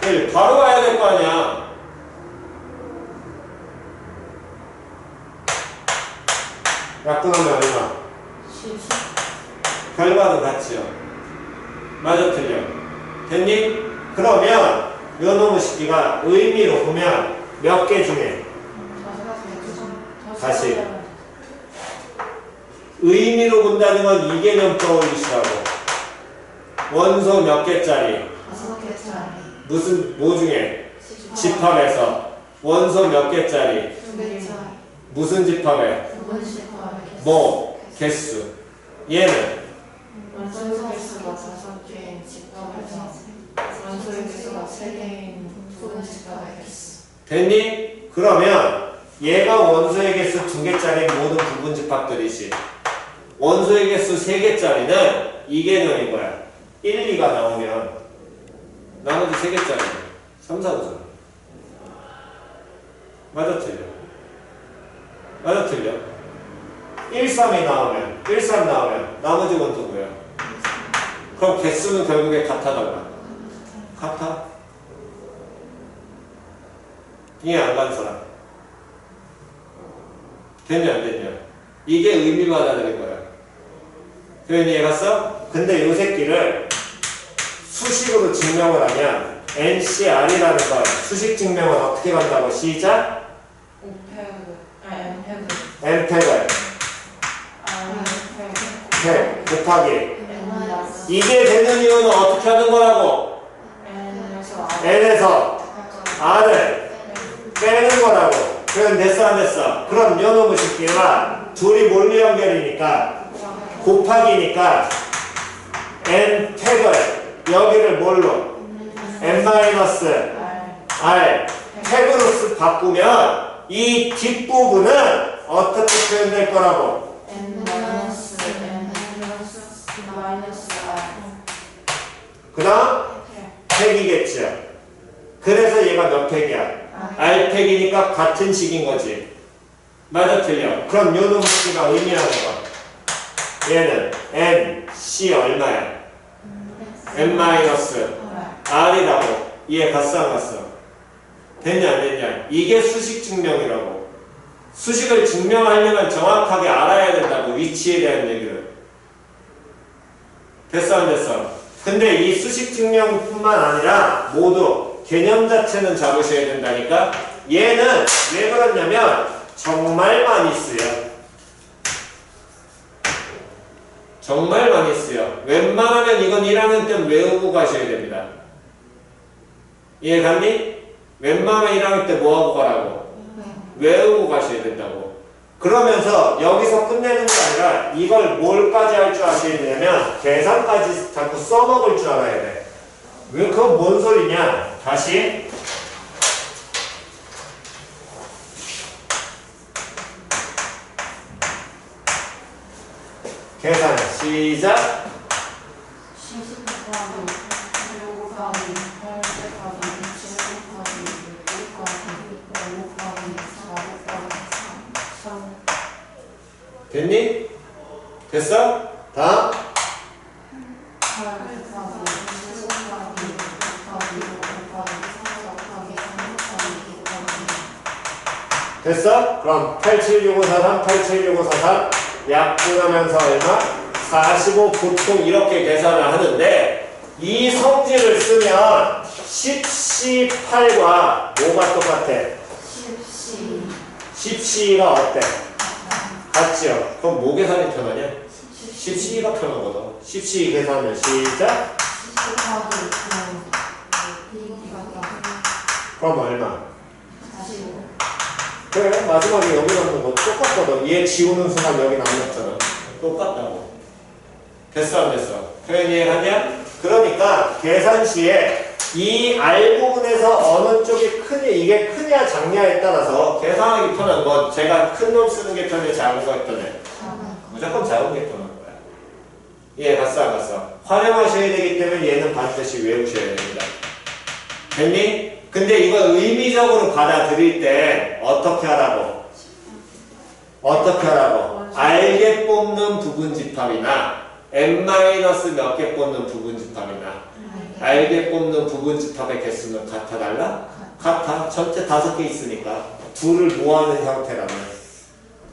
Speaker 1: 1 바로 가야 될 거 아니야. 약분하면 얼마?
Speaker 2: 10
Speaker 1: 결과는 같지요. 맞아 틀려. 됐니? 그러면 요 놈의 식기가 의미로 보면 몇 개 중에 다시. 의미로 본다는 건 이 개념 떠올리시라고. 원소 몇 개짜리?
Speaker 2: 5개짜리
Speaker 1: 무슨 뭐 중에? 집합에서 원소 몇 개짜리?
Speaker 2: 2개짜리
Speaker 1: 무슨 집합에?
Speaker 2: 2번씩
Speaker 1: 뭐? 개수. 얘는
Speaker 2: 원소의 개수가 5개인 집합에서 원소의 개수가 3개인 부분 집합의 개수
Speaker 1: 됐니? 그러면 얘가 원소의 개수 2개짜리 모든 부분 집합들이지. 원소의 개수 3개짜리는 이 개념인 거야. 1, 2가 나오면 나머지 3개짜리 3, 4, 5잖아. 맞아 틀려? 맞아 틀려? 1, 3이 나오면 1, 3 나오면 나머지 원소 뭐야? 그럼 개수는 결국에 같아달라. 같아? 이해 안 가는 사람? 됐냐 안 됐냐? 이게 의미가 받아들인 거야. 표현이 해갔어? 근데 요 새끼를 수식으로 증명을 하면 NCR이라는 건 수식 증명은 어떻게 간다고? 시작? M팩을 팩 곱하기 이게 되는 이유는 어떻게 하는 거라고? N에서 R을 빼는 거라고. 그럼 됐어 안 됐어? 그럼 요 놈의 새끼가 둘이 몰리 연결이니까 곱하기니까 n 팩을 여기를 뭘로? n-r 팩으로 바꾸면 이 뒷부분은 어떻게 표현될 거라고? 그 다음 팩이겠죠. 그래서 얘가 몇 팩이야? r 팩이니까 같은 식인 거지. 맞아 틀려? 그럼 요 놈의 새끼가 의미하는 거 얘는 n, c 얼마야? n-r이라고. 이해 갔어 안 갔어? 됐냐 안 됐냐? 이게 수식 증명이라고. 수식을 증명하려면 정확하게 알아야 된다고. 위치에 대한 얘기를. 됐어 안 됐어? 근데 이 수식 증명뿐만 아니라 모두 개념 자체는 잡으셔야 된다니까. 얘는 왜 그러냐면 정말 많이 쓰여. 정말 많이 쓰여. 웬만하면 이건 1학년 때 외우고 가셔야 됩니다. 이해 갔니? 웬만하면 1학년 때 뭐하고 가라고? 외우고 가셔야 된다고. 그러면서 여기서 끝내는 게 아니라 이걸 뭘까지 할 줄 아셔야 되냐면 계산까지 자꾸 써먹을 줄 알아야 돼. 왜 그건 뭔 소리냐? 다시 계산 시작.
Speaker 2: 10 곱하기 6 곱하기 8 곱하기 7 곱하기 6 곱하기 5 곱하기
Speaker 1: 됐니? 됐어? 다음.
Speaker 2: 8 곱하기 7 곱하기 6 곱하기 5 곱하기 4 곱하기 3 곱하기 2 곱하기
Speaker 1: 됐어? 그럼 876543, 876543 약분하면서 얼마? 45 보통 이렇게 계산을 하는데 이 성질을 쓰면 10C8과 뭐가 똑같아?
Speaker 2: 10C
Speaker 1: 10C가 어때? 같지요? 그럼 뭐 계산이 편하냐? 10C가 편하거든. 10C 계산을 시작.
Speaker 2: 10 곱하기 9
Speaker 1: 그럼 얼마?
Speaker 2: 45
Speaker 1: 그래 마지막에 여기 남는 거 똑같거든. 얘 지우는 순간 여기 남았잖아. 똑같다고. 됐어 안 됐어? 표현 이해하냐? 그러니까 계산 시에 이 R 부분에서 어느 쪽이 크니 이게 크냐 작냐에 따라서 계산하기 편한 거 제가 큰 놈 쓰는 게 편해 작은 거 편해? 무조건 작은 게 편한 거야. 이해 갔어 안 갔어? 활용하셔야 되기 때문에 얘는 반드시 외우셔야 됩니다. 됐니? 근데 이거 의미적으로 받아들일 때 어떻게 하라고? 어떻게 하라고? 알게 뽑는 부분집합이나 n 몇 개 뽑는 부분집합이나 알게 뽑는 부분집합의 개수는 같아 달라? 같아. 전체 5개 있으니까 둘을 모아는 형태라면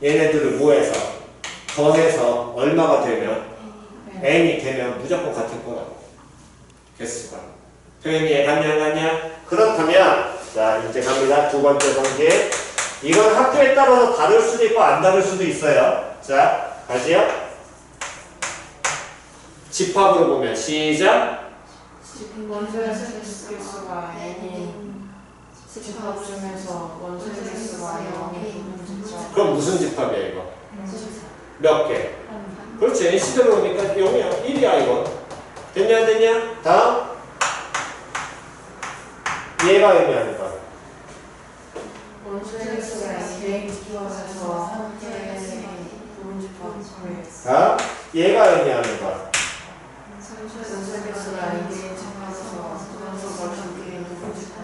Speaker 1: 얘네들을 모해서 더해서 얼마가 되면 n이 되면 무조건 같을 거라고. 개수가. 표현이 이해가냐? 그렇다면 자 이제 갑니다. 두 번째 성질. 이건 학교에 따라서 다를 수도 있고 안 다를 수도 있어요. 자 가지요. 집합으로 보면 시작.
Speaker 2: 원소의 개수가 n인 집합 중에서 원소의 개수가 0인 집합
Speaker 1: 그럼 무슨 집합이야 이거? 몇 개? 그렇지. nC대로 오니까 0이야. 1이야 이거. 됐냐 안 됐냐? 다음. 얘가 의미하는 거.
Speaker 2: 원소의 개수가 n개인 집합에서 함께 부분 집합을
Speaker 1: 다음. 얘가 의미하는 거.
Speaker 2: 원소의 개수가 n개인 집합에서 원소가 함께 부분 집합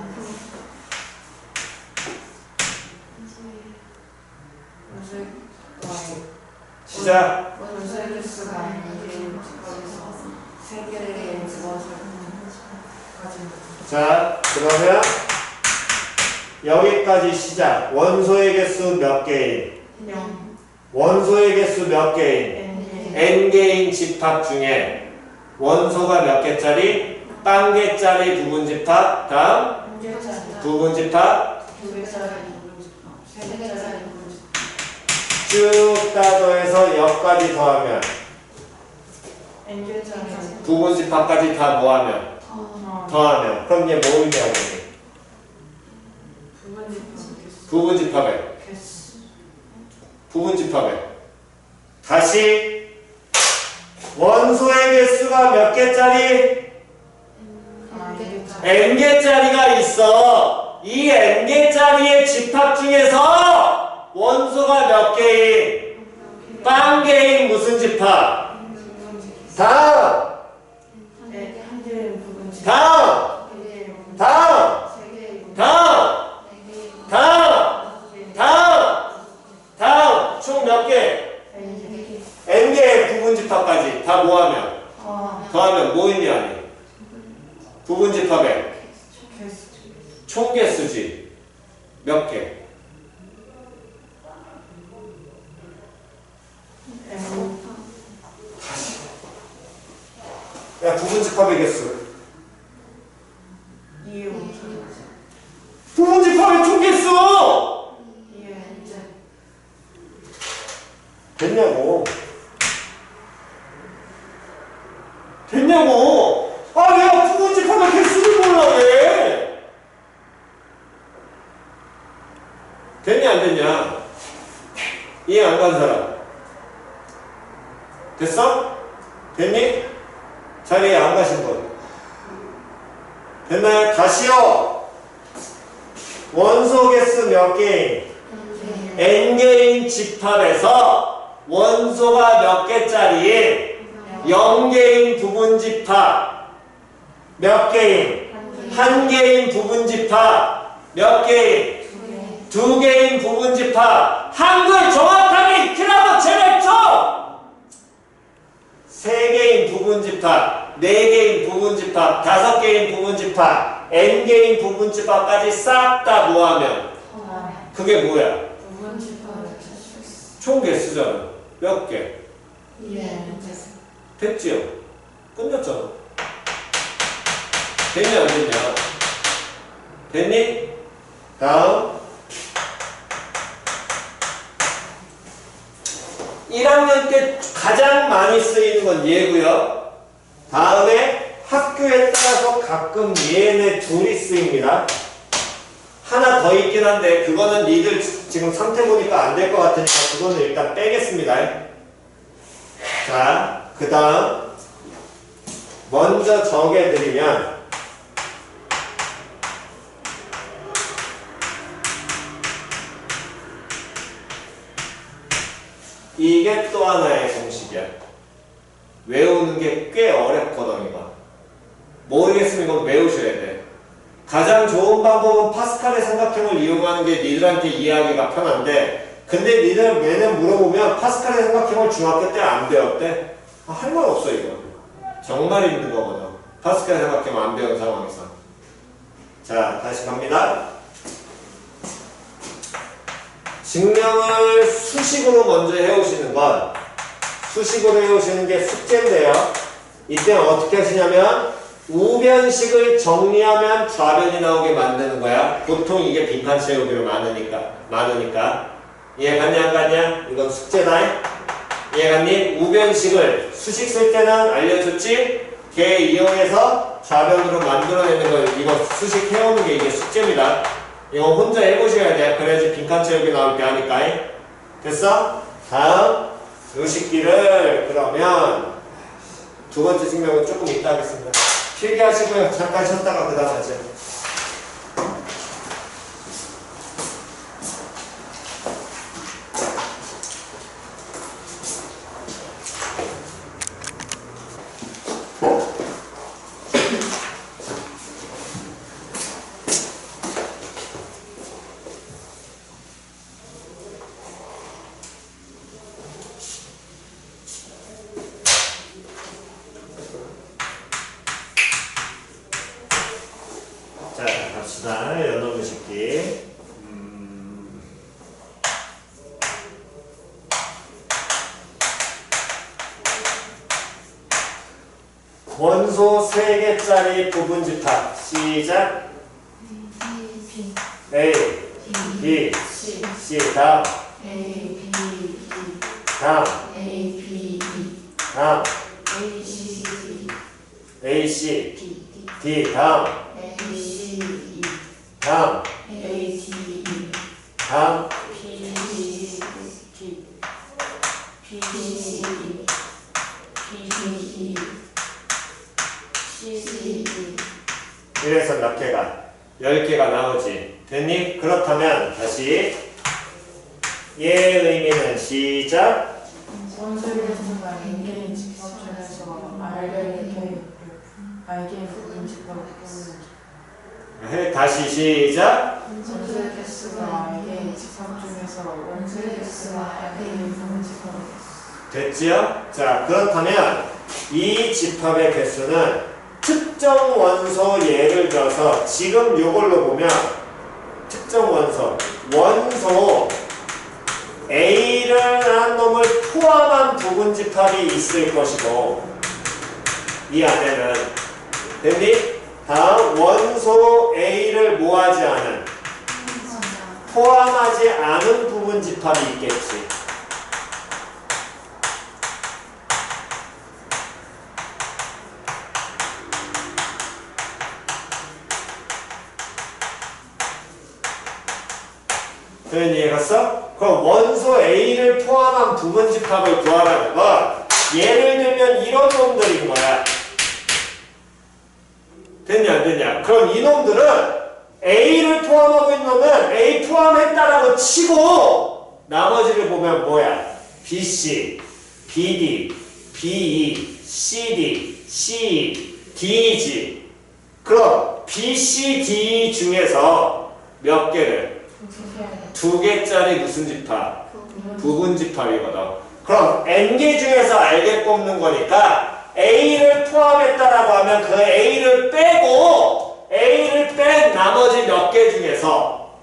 Speaker 1: 시작.
Speaker 2: 원소의 개수가 n개인 집합에서 3개의 원소를 가진
Speaker 1: 자 그러면 여기까지 시작. 원소의 개수 몇 개인?
Speaker 2: 0
Speaker 1: 원소의 개수 몇 개인? n개인 집합 중에 원소가 몇 개짜리? 빵개짜리 부분집합. 다음 부분집합.
Speaker 2: 2개짜리 부분 집합 3개짜리 부분 집합
Speaker 1: 쭉 따져서 여기까지 더하면
Speaker 2: n개짜리
Speaker 1: 부분집합까지 다 모하면 더하면 그럼 얘 뭐 의미하겠니? 부분집합에 부분집합에 다시 원소의 개수가 몇 개짜리? n개짜리가 있어. 이 n개짜리의 집합 중에서 원소가 몇 개인? 빵개인 무슨 집합? 다음! 다음! 다음! 다음! 총 몇 개? n개의 부분집합까지 다 모하면 더하면 뭐 의미하니? 부분집합에 총개수지. 몇 개? 야 부분집합의 개수. 부분집합의 총개수! 됐냐고. 됐냐고. 아 내가 부분집합의 개수를 몰라 왜. 됐냐 안 됐냐. 이해 안 가는 사람. 됐어? 됐니? 잘 이해 안 가신 분. 됐나요? 다시요. 원소 개수 몇 개인? n개인 집합에서 원소가 몇 개짜리인? 0개인 부분집합 몇 개인? 1개인 부분집합 몇 개인? 2개인 부분집합. 한글 정확하게 익히라고 제발 좀! 3개인 부분집합, 4개인 부분집합, 5개인 부분집합, n개인 부분집합까지 싹 다 모으면 그게 뭐야?
Speaker 2: 부분 집합을 찾을 수 있어.
Speaker 1: 총 개수잖아. 몇 개? 됐지요? 끝났잖아. 됐냐 안 됐냐? 됐니? 다음 1학년 때 가장 많이 쓰이는 건 얘고요. 다음에 학교에 따라서 가끔 얘네 둘이 쓰입니다. 하나 더 있긴 한데 그거는 니들 지금 상태 보니까 안 될 것 같으니까 그거는 일단 빼겠습니다. 자, 그 다음 먼저 정해드리면 이게 또 하나의 공식이야. 외우는 게 꽤 어렵거든요. 모르겠으면 이건 외우셔야 돼. 가장 좋은 방법은 파스칼의 삼각형을 이용하는 게 니들한테 이해하기가 편한데 근데 니들 매년 물어보면 파스칼의 삼각형을 중학교 때 안 배웠대? 할 말 없어 이거. 정말 힘든 거거든. 파스칼의 삼각형 안 배운 상황에서. 자, 다시 갑니다. 증명을 수식으로 먼저 해오시는 건 수식으로 해오시는 게 숙제인데요. 이때는 어떻게 하시냐면 우변식을 정리하면 좌변이 나오게 만드는 거야. 보통 이게 빈칸 채우기로 많으니까. 이해갔냐 안 갔냐? 이건 숙제다. 이해갔니? 우변식을 수식 쓸 때는 알려줬지? 걔 이용해서 좌변으로 만들어내는 걸 이거 수식 해오는 게 이게 숙제입니다. 이거 혼자 해보셔야 돼. 그래야지 빈칸 채우기 나올 때 하니까. 됐어? 다음 요식기를 그러면 두 번째 증명은 조금 이따 하겠습니다. 필기하시고요. 잠깐 쉬었다가 그 다음 하죠. 자, 갑시다. 연어물 식기. 원소 3개짜리 부분집합. 시작. A, B, C. 다음. 다음. 다음. A, C, D. 다음. 다음. 다음. 이래서 몇 개가? 10개가 나오지. 됐니? 그렇다면 다시 얘의 의미는 시작.
Speaker 2: 원소를 통한 인계인 집합 중에서 알게 부분 집합을
Speaker 1: 다시 시작.
Speaker 2: 원소의 개수가 알게 집합 중에서 원소의 개수가 알게 부분 집합을
Speaker 1: 됐지요? 자, 그렇다면 이 집합의 개수는 특정 원소 예를 들어서 지금 이걸로 보면 특정 원소 A라는 놈을 포함한 부분 집합이 있을 것이고 이 안에는 됐니? 다음 원소 A를 모아지 않은 포함하지 않은 부분 집합이 있겠지. 된 이해갔어? 그럼 원소 A를 포함한 부분 집합을 구하라는 건 예를 들면 이런 놈들인 거야. 됐냐 안 됐냐? 그럼 이 놈들은 A를 포함하고 있는 놈은 A 포함했다라고 치고 나머지를 보면 뭐야? BC, BD, BE, CD, CE, DE지. 그럼 BC, D 중에서 몇 개를? 2개짜리 무슨 집합? 부분 집합이거든. 그럼 n개 중에서 알게 뽑는 거니까 a를 포함했다라고 하면 그 a를 뺀 나머지 몇 개 중에서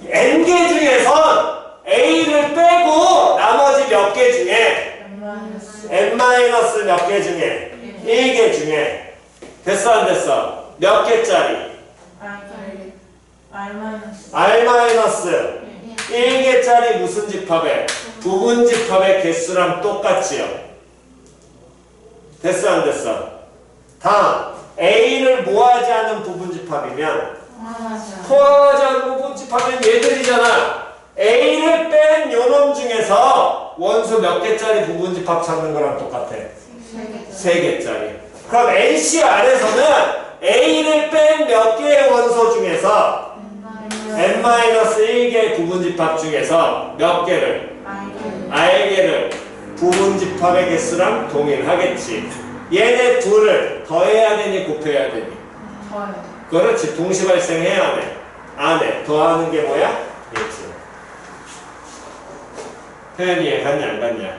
Speaker 1: n개 중에선 a를 빼고 나머지 몇 개 중에 n 마이너스 몇 개 중에 1개 중에 됐어 안 됐어? 몇 개짜리? r 마이너스 1개짜리 무슨 집합에? 부분 집합의 개수랑 똑같지요. 됐어 안 됐어? 다음 a를 모아하지 않는 부분 집합이면 포함하지 않는 부분 집합은 얘들이잖아. a를 뺀 요놈 중에서 원수 몇 개짜리 부분 집합 찾는 거랑 똑같아. 3개짜리. 그럼 NCR에서는 a를 뺀 몇 개의 원소 중에서 n-1개 부분집합 중에서 몇 개를? r개를 부분집합의 개수랑 동일하겠지. 얘네 둘을 더해야 되니 곱해야 되니? 그렇지. 동시 발생해야 돼. 안 해. 더하는 게 뭐야? 얘지. 표현이 이해 갔냐 안 갔냐?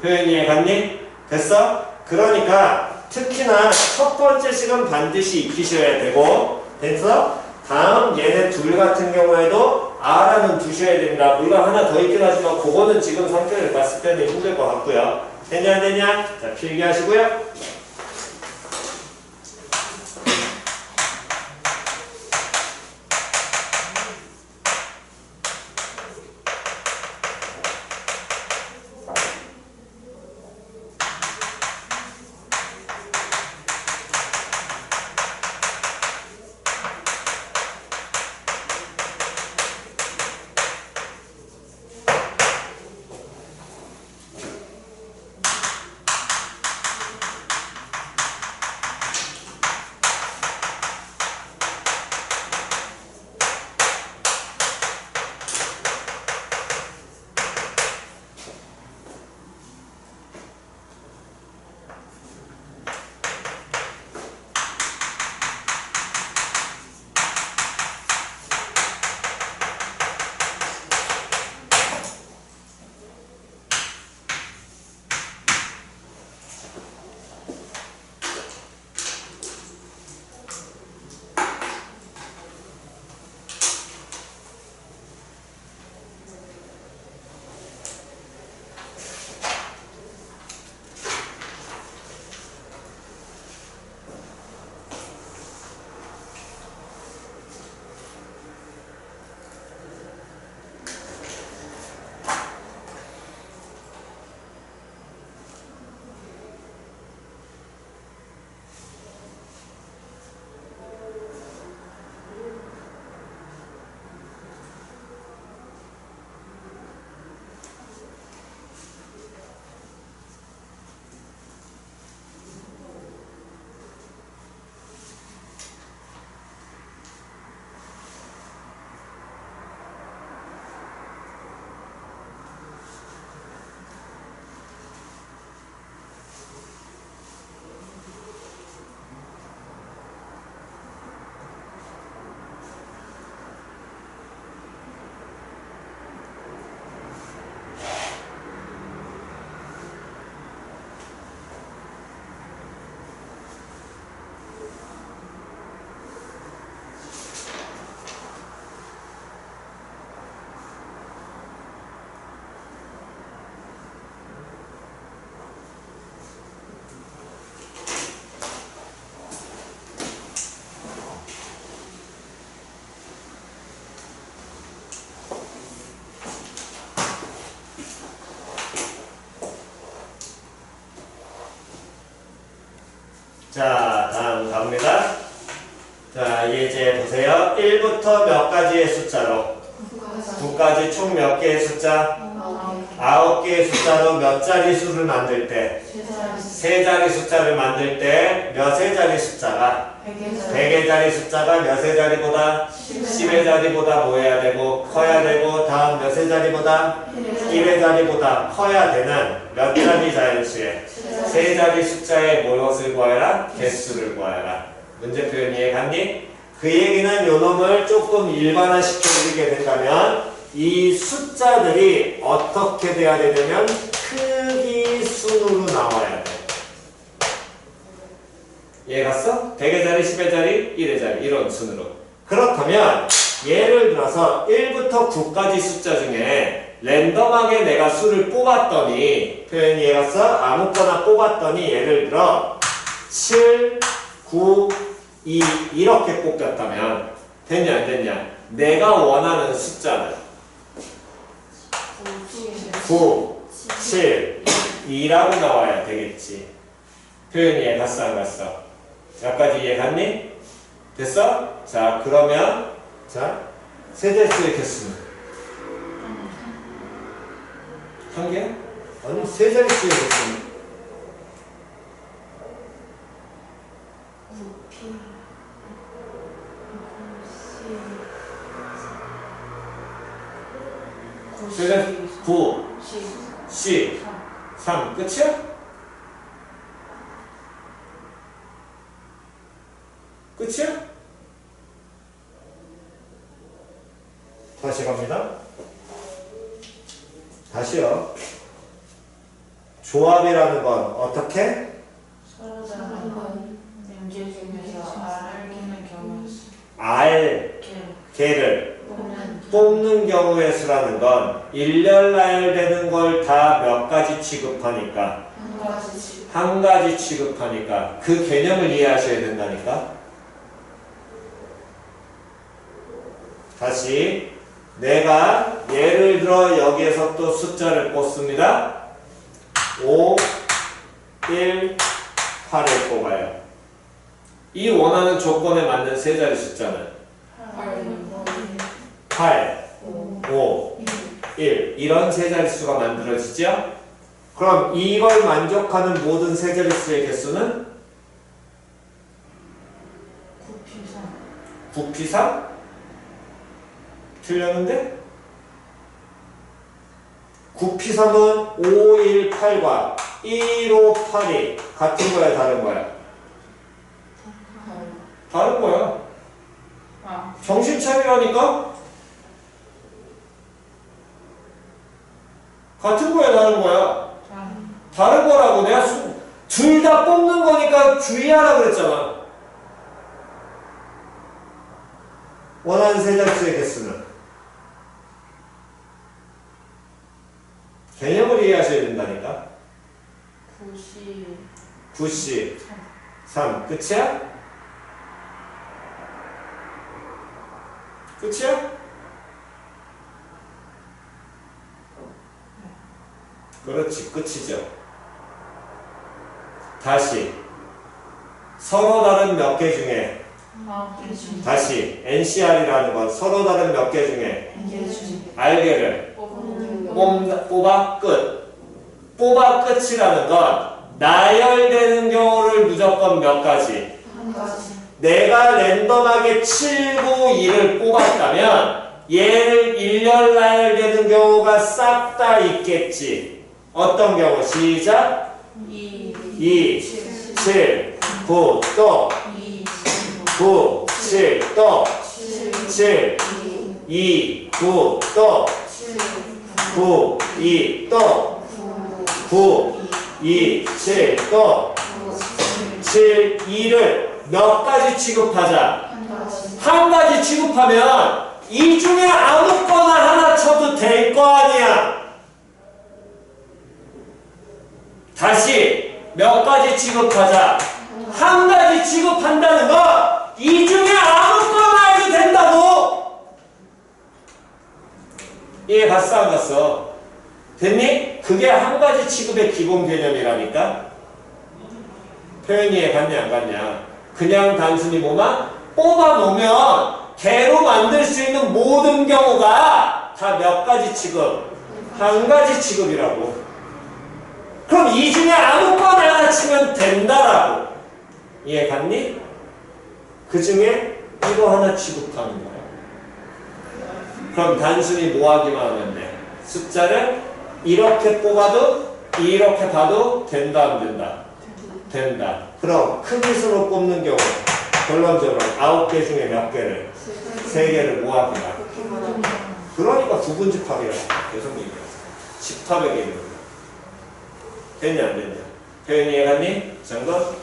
Speaker 1: 표현이 이해 갔니? 됐어? 그러니까 특히나 첫 번째 식은 반드시 익히셔야 되고 됐어? 다음 얘네 둘 같은 경우에도 R라는 두셔야 됩니다. 물론 하나 더 있긴 하지만 그거는 지금 상태를 봤을 때는 힘들 것 같고요. 되냐 안 되냐? 자 필기하시고요. 자, 다음 갑니다. 자, 이제 보세요. 1부터 몇 가지의 숫자로? 9까지 총 몇 개의 숫자? 9개의 숫자로 몇 자리 수를 만들 때? 3자리 숫자를 만들 때 몇의 자리 숫자가? 100의 자리 숫자가 몇의 자리보다? 10의 자리보다 뭐 해야 되고? 커야 되고 다음 몇의 자리보다? 1의 자리보다 커야 되는 몇 자리 자연수에? 3자리 숫자의 무엇을 구하여라? 개수를 구하여라. 문제 표현 이해 갔니? 그 얘기는 요 놈을 조금 일반화시켜드리게 된다면 이 숫자들이 어떻게 돼야 되냐면 크기 순으로 나와야 돼. 이해 갔어? 100의 자리, 10의 자리, 1의 자리 이런 순으로. 그렇다면 예를 들어서 1부터 9까지 숫자 중에 랜덤하게 내가 수를 뽑았더니 표현이 이해 갔어? 아무거나 뽑았더니 예를 들어 7, 9, 2 이렇게 뽑혔다면 됐냐 안 됐냐? 내가 원하는 숫자는 9, 7, 2라고 나와야 되겠지. 표현이 이해 갔어 안 갔어? 여기까지 이해 갔니? 됐어? 자 그러면 자 세자릿수의 개수는 한 개야? 아니 세자릿수의 개수는 세자릿수 9, 10, 3 끝이야? 끝이야? 다시 갑니다. 다시요. 조합이라는 건 어떻게?
Speaker 2: 서로 다른 건 문제 중에서 알기는 경우였어.
Speaker 1: 알, 개를
Speaker 2: 뽑는
Speaker 1: 뽑는 경우의 수라는 건 일렬나열되는 걸 다 몇 가지 취급하니까
Speaker 2: 한 가지
Speaker 1: 한 가지 취급하니까 그 개념을 이해하셔야 된다니까. 다시 내가 예를 들어 여기에서 또 숫자를 뽑습니다. 5, 1, 8을 뽑아요. 이 원하는 조건에 맞는 세 자리 숫자는 8, 5, 1 이런 세 자릿수가 만들어지죠? 그럼 이걸 만족하는 모든 세 자릿수의 개수는 9p3? 틀렸는데? 9p3은 5, 1, 8과 1, 5, 8이 같은 거야 다른 거야? 다른 거야. 정신 차리라니까? 같은 거야 다른 거야? 다른 거라고. 내가 둘 다 뽑는 거니까 주의하라 그랬잖아. 원하는 세 자릿수의 개수는 개념을 이해하셔야 된다니까. 93 끝이야? 끝이야? 그렇지 끝이죠. 다시 서로 다른 몇 개 중에 다시 NCR이라는 건 서로 다른 몇 개 중에 알개를 뽑아 끝. 뽑아 끝이라는 건 나열되는 경우를 무조건 몇 가지. 내가 랜덤하게 7, 9, 2를 뽑았다면 얘를 일렬 나열되는 경우가 싹 다 있겠지. 어떤 경우? 시작. 2, 7, 9, 또 9, 7, 또 7, 2, 9, 또 9, 2, 또 9, 2, 7, 또 7, 2를 몇 가지 취급하자? 한 가지 취급하면 이 중에 아무거나 하나 쳐도 될 거 아니야. 다시 몇 가지 취급하자. 한 가지 취급한다는 거 이 중에 아무거나 해도 된다고. 이해 갔어 안 갔어? 됐니? 그게 한 가지 취급의 기본 개념이라니까. 표현이 이해 갔냐 안 갔냐? 그냥 단순히 뭐만 뽑아놓으면 개로 만들 수 있는 모든 경우가 다 몇 가지 취급? 한 가지 취급이라고. 그럼 이 중에 아무거나 하나 치면 된다라고. 이해 갔니? 그 중에 이거 하나 취급하는 거야. 그럼 단순히 뭐 하기만 하면 돼? 숫자를 이렇게 뽑아도 이렇게 봐도 된다 안 된다? 된다. 그럼 크기수로 뽑는 경우 결론적으로 9개 중에 몇 개를? 3개를 뭐 하기만? 그러니까 부분집합이라고 계속 얘기하세요. 집합의 개념. 됐냐 안 됐냐? 표현이 이해갔니? 정도?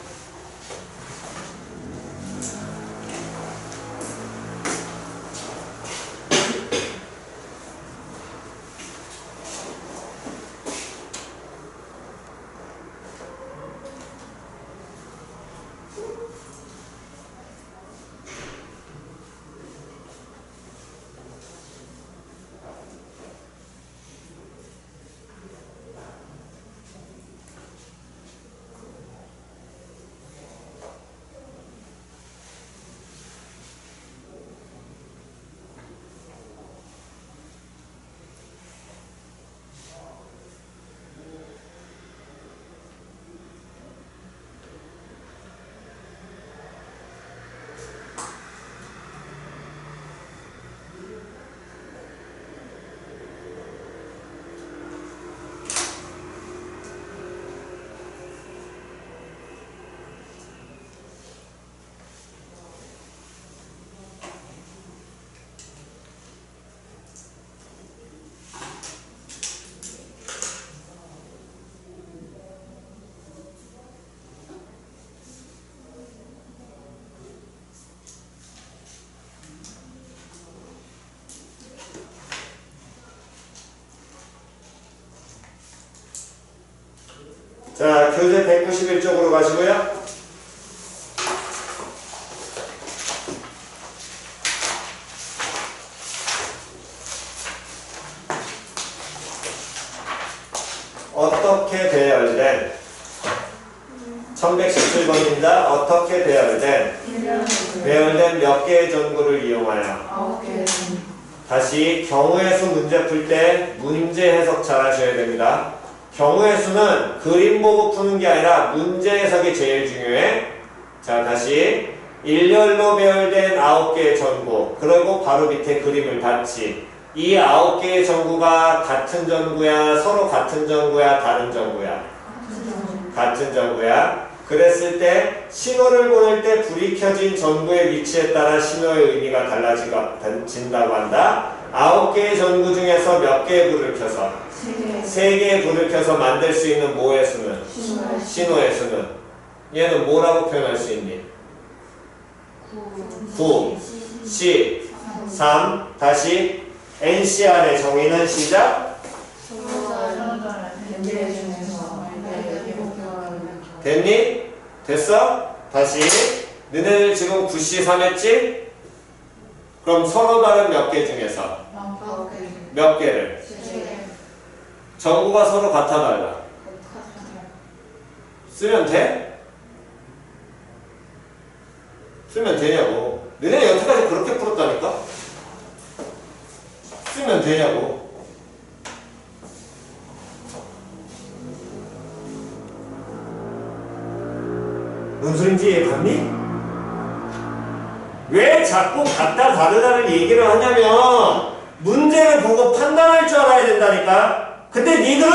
Speaker 1: 자, 교재 191쪽으로 가시고요. 어떻게 배열된 1117번입니다. 어떻게 배열된 몇 개의 전구를 이용하여
Speaker 2: 9개.
Speaker 1: 다시 경우의 수 문제 풀 때 문제 해석 잘 하셔야 됩니다. 경우의 수는 그림 보고 푸는 게 아니라 문제 해석이 제일 중요해. 자, 다시 일렬로 배열된 9개의 전구, 그리고 바로 밑에 그림을 봤지. 이 9개의 전구가 같은 전구야, 서로 같은 전구야, 다른 전구야? 같은 전구야. 그랬을 때 신호를 보낼 때 불이 켜진 전구의 위치에 따라 신호의 의미가 달라진다고 한다. 9개의 전구 중에서 몇 개의 불을 켜서? 3개의 불을 켜서 만들 수 있는 뭐의 수는? 신호의 수는? 얘는 뭐라고 표현할 수 있니? 9, 10, 3. 다시 NCR의 정의는 시작. 됐니? 됐어? 다시 너네들 지금 9시 3 했지? 그럼 서로 다른 몇 개 중에서 몇 개를? 전구가 서로 같아 달라? 쓰면 돼? 쓰면 되냐고. 너네 여태까지 그렇게 풀었다니까? 쓰면 되냐고. 뭔 소린지 이해갔니? 왜 자꾸 같다 다르다를 얘기를 하냐면 문제를 보고 판단할 줄 알아야 된다니까. 근데 니들은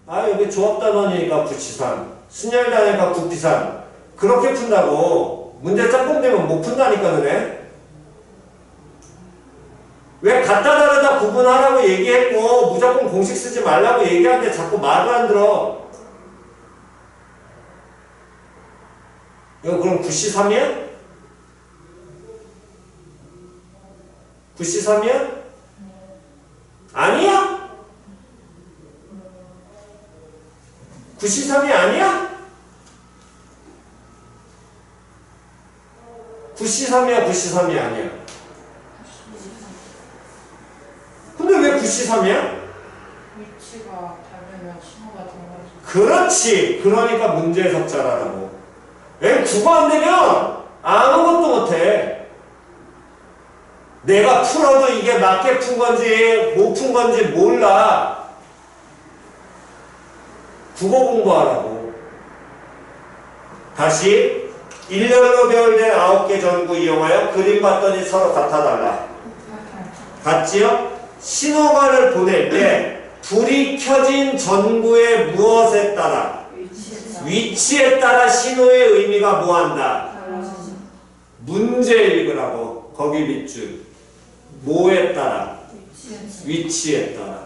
Speaker 1: 여기 조합단원이니까 9치산, 순열단이니까 9피산 그렇게 푼다고. 문제 짝꿍되면 못 푼다니까. 너네 왜 같다 다르다 구분하라고 얘기했고 무조건 공식 쓰지 말라고 얘기하는데 자꾸 말을 안 들어. 이거 그럼 9시 3이야? 9시 3이야? 아니야? 9시 3이 아니야? 9시 3이야? 9시 3이 아니야? 근데 왜 9시 3이야?
Speaker 2: 위치가 다르면 신호가 달라지고.
Speaker 1: 그렇지. 그러니까 문제 해석 잘하라고. 왜 9가 안 되면 아무것도 못해. 내가 풀어도 이게 맞게 푼 건지 못 푼 건지 몰라. 국어 공부하라고. 다시 일렬로 배열된 9개 전구 이용하여 그림 봤더니 서로 같아 달라. 같지요? 신호관을 보낼 때 불이 켜진 전구의 무엇에 따라? 위치에 따라 신호의 의미가 뭐한다? 문제 읽으라고. 거기 밑줄. 뭐에 따라? 위치에 따라.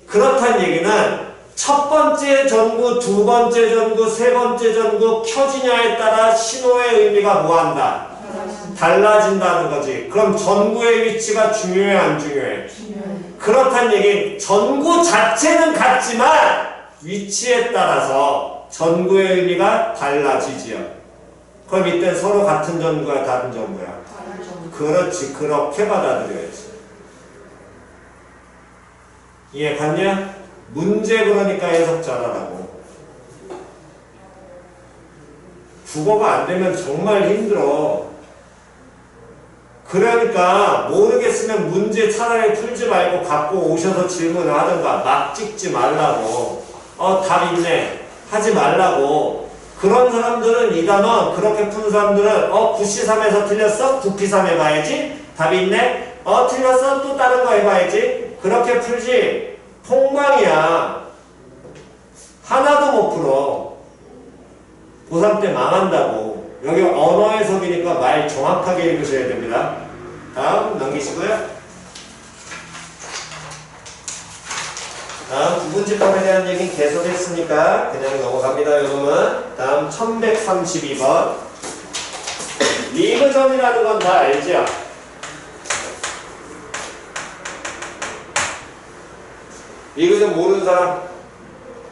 Speaker 1: 그렇다는 얘기는 첫 번째 전구, 두 번째 전구, 세 번째 전구 켜지냐에 따라 신호의 의미가 뭐한다? 달라진다는 거지. 그럼 전구의 위치가 중요해, 안 중요해? 그렇다는 얘기는 전구 자체는 같지만 위치에 따라서 전구의 의미가 달라지지요. 그럼 이때 서로 같은 전구야, 다른 전구야? 그렇지. 그렇게 받아들여야지. 이해 갔냐? 문제 그러니까 해석 잘하라고. 국어가 안 되면 정말 힘들어. 그러니까 모르겠으면 문제 차라리 풀지 말고 갖고 오셔서 질문을 하든가 막 찍지 말라고. 답 있네 하지 말라고. 그런 사람들은 이 단원 그렇게 푸는 사람들은 9C3에서 틀렸어? 9P3 해봐야지. 답 있네? 틀렸어? 또 다른 거 해봐야지. 그렇게 풀지. 폭망이야. 하나도 못 풀어. 고3 때 망한다고. 여기 언어 해석이니까 말 정확하게 읽으셔야 됩니다. 다음 넘기시고요. 다음 구분집합에 대한 얘기는 계속했으니까 그냥 넘어갑니다. 여러분. 다음 1132번. 리그전이라는 건 다 알죠? 리그전 모르는 사람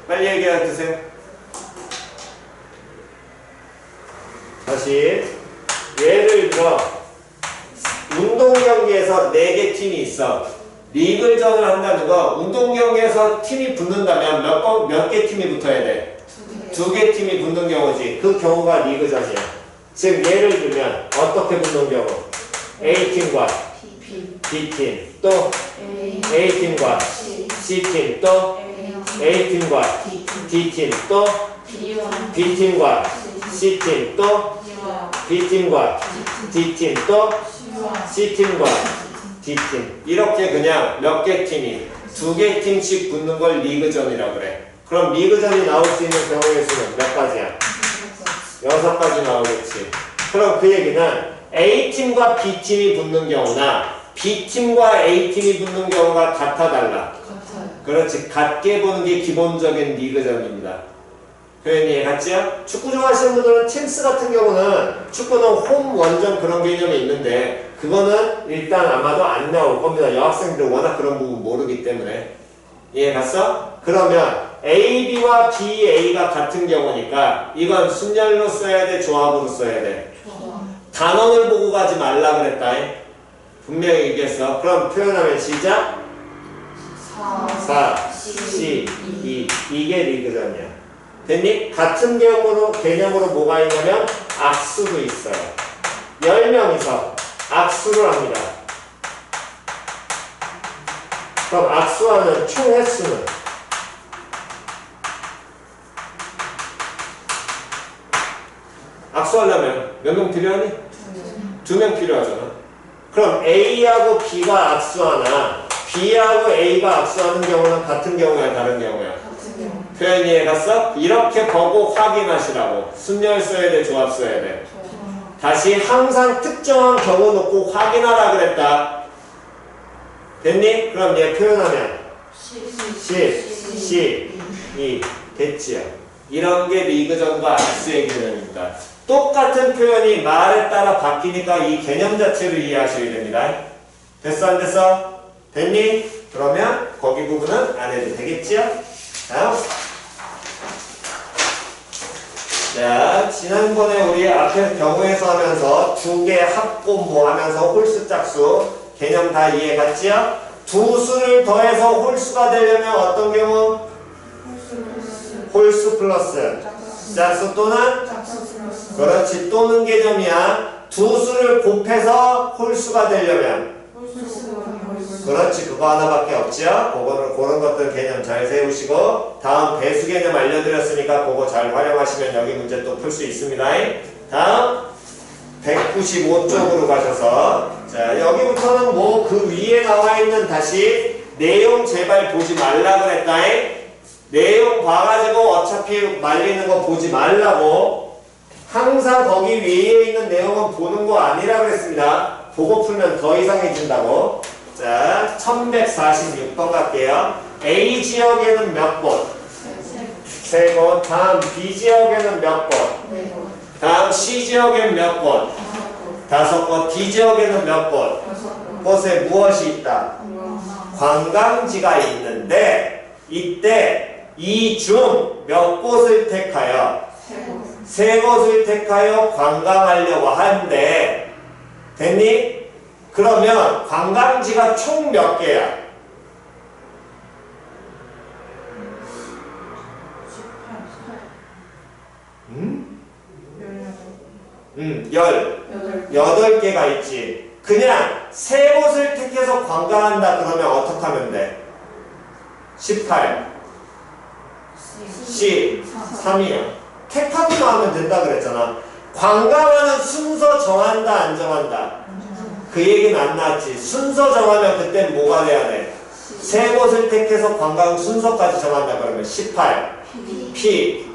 Speaker 1: 빨리 얘기해 주세요. 다시 예를 들어 운동 경기에서 4개 팀이 있어. 리그전을 한다는 거 운동 경기에서 팀이 붙는다면 몇 개 팀이 붙어야 돼? 2개 팀이 붙는 경우지. 그 경우가 리그전이야. 즉 예를 들면 어떻게 붙는 경우? A팀과 B팀 또 A팀과 C팀 또 A팀과 D팀 또 B팀과 C팀 또 B팀과 D팀 또 C팀과 D팀. 이렇게 그냥 몇 개 팀이 2개 팀씩 붙는 걸 리그전이라고 그래. 그럼 리그전이 나올 수 있는 경우의 수는 몇 가지야? 6가지 나오겠지. 그럼 그 얘기는 A팀과 B팀이 붙는 경우나 B팀과 A팀이 붙는 경우가 같아 달라? 그렇지. 같게 보는 게 기본적인 리그전입니다. 표현이 이해갔지요? 축구 좋아하시는 분들은 팀스 같은 경우는 축구는 홈 원정 그런 개념이 있는데 그거는 일단 아마도 안 나올 겁니다. 여학생들은 워낙 그런 부분 모르기 때문에. 이해갔어? 그러면 AB와 BA가 같은 경우니까 이건 순열로 써야 돼? 조합으로 써야 돼? 단원을 보고 가지 말라 그랬다. 분명히 얘기했어. 그럼 표현하면 시작. 4, C, 2. 이게 리그전이야. 됐니? 같은 개념으로 뭐가 있냐면 악수도 있어요. 10명이서 악수를 합니다. 그럼 악수하는 총 횟수는 악수하려면 몇 명 필요하니? 2명 필요하잖아. 그럼 A하고 B가 악수하나 B하고 A가 악수하는 경우는 같은 경우야, 다른 경우야? 표현 이해갔어? 이렇게 보고 확인하시라고. 순열 써야 돼, 조합 써야 돼? 다시 항상 특정한 경우 놓고 확인하라 그랬다. 됐니? 그럼 얘 표현하면 10, 12 됐지요? 이런 게 리그전과 악수의 개념입니다. 똑같은 표현이 말에 따라 바뀌니까 이 개념 자체를 이해하셔야 됩니다. 됐어 안 됐어? 됐니? 그러면 거기 부분은 안 해도 되겠지요? 다음. 자, 지난번에 우리 앞에 경우에서 하면서 2개 합곱 뭐 하면서 홀수 짝수 개념 다 이해 갔지요? 두 수를 더해서 홀수가 되려면 어떤 경우? 홀수 플러스 짝수 또는? 그렇지, 또는 개념이야. 두 수를 곱해서 홀수가 되려면 그렇지, 그거 하나밖에 없지요? 그런 것들 개념 잘 세우시고 다음 배수 개념 알려드렸으니까 그거 잘 활용하시면 여기 문제 또 풀 수 있습니다. 다음 195쪽으로 가셔서 자, 여기부터는 뭐 그 위에 나와 있는 다시 내용 제발 보지 말라 그랬다. 내용 봐가지고 어차피 말리는 거 보지 말라고. 항상 거기 위에 있는 내용은 보는 거 아니라 그랬습니다. 보고 풀면 더 이상해진다고. 자, 1146번 갈게요. A 지역에는 몇 곳? 3곳. 다음 B 지역에는 몇 곳? 다음 C 지역에는 몇 곳? 5곳. D 지역에는 몇 곳? 곳에 무엇이 있다? 관광지가 있는데 이때 이 중 몇 곳을 택하여? 3곳을 택하여 관광하려고 하는데 됐니? 그러면 관광지가 총 몇 개야? 18개가 있지. 그냥 3곳을 택해서 관광한다 그러면 어떻게 하면 돼? 18 C 3이야. 택하기만 하면 된다 그랬잖아. 관광하는 순서 정한다 안 정한다? 그 얘기는 안 나왔지. 순서 정하면 그땐 뭐가 돼야 돼? 3곳을 택해서 관광 순서까지 정한다 그러면 18 P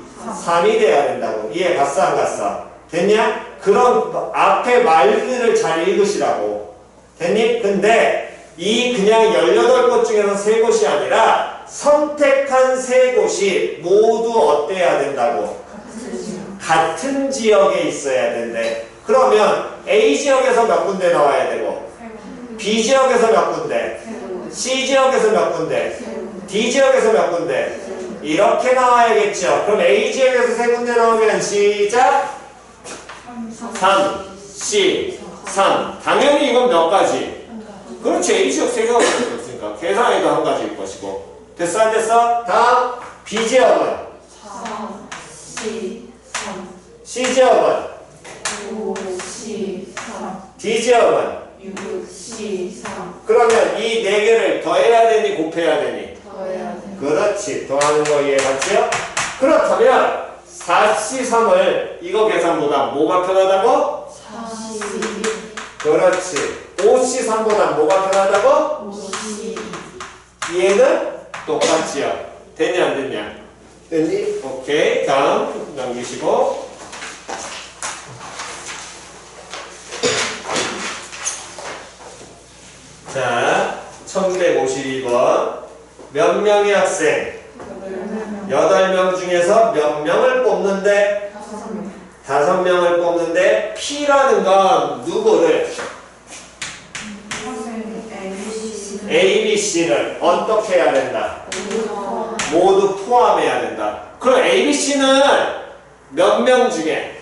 Speaker 1: 3이 돼야 된다고. 이해 갔어 안 갔어? 됐냐? 그런 앞에 말들을 잘 읽으시라고. 됐니? 근데 이 그냥 18곳 중에서 3곳이 아니라 선택한 3곳이 모두 어때야 된다고? 같은 지역에 있어야 된대. 그러면 A 지역에서 몇 군데 나와야 되고 B 지역에서 몇 군데, C 지역에서 몇 군데, D 지역에서 몇 군데, 이렇게 나와야겠죠. 그럼 A 지역에서 3군데 나오면 시작 3, C, 3. 당연히 이건 몇 가지? 그렇지. A 지역 3개가 있으니까 계산해도 한 가지일 것이고. 됐어 안 됐어? 다음 B 지역은
Speaker 2: 4, C, 3,
Speaker 1: C 지역은
Speaker 2: 5, C, 3,
Speaker 1: D 지역은
Speaker 2: 6, C, 3
Speaker 1: 그러면 이 4개를 더해야 되니 곱해야 되니?
Speaker 2: 더해야 돼.
Speaker 1: 그렇지. 더하는 거 이해갔죠? 그렇다면 4C3을 이거 계산보다 뭐가 편하다고?
Speaker 2: 42,
Speaker 1: 그렇지. 5C3보다 뭐가 편하다고?
Speaker 2: 52
Speaker 1: 얘는 똑같지요. 됐냐 안 됐냐? 됐니? 오케이. 다음 넘기시고 자 1152번 몇 명의 학생? 8명 중에서 몇 명을 뽑는데? 5명을 뽑는데 P라는 건 누구를? A, B, C를 어떻게 해야 된다? 모두 포함해야 된다. 그럼 A, B, C는 몇 명 중에?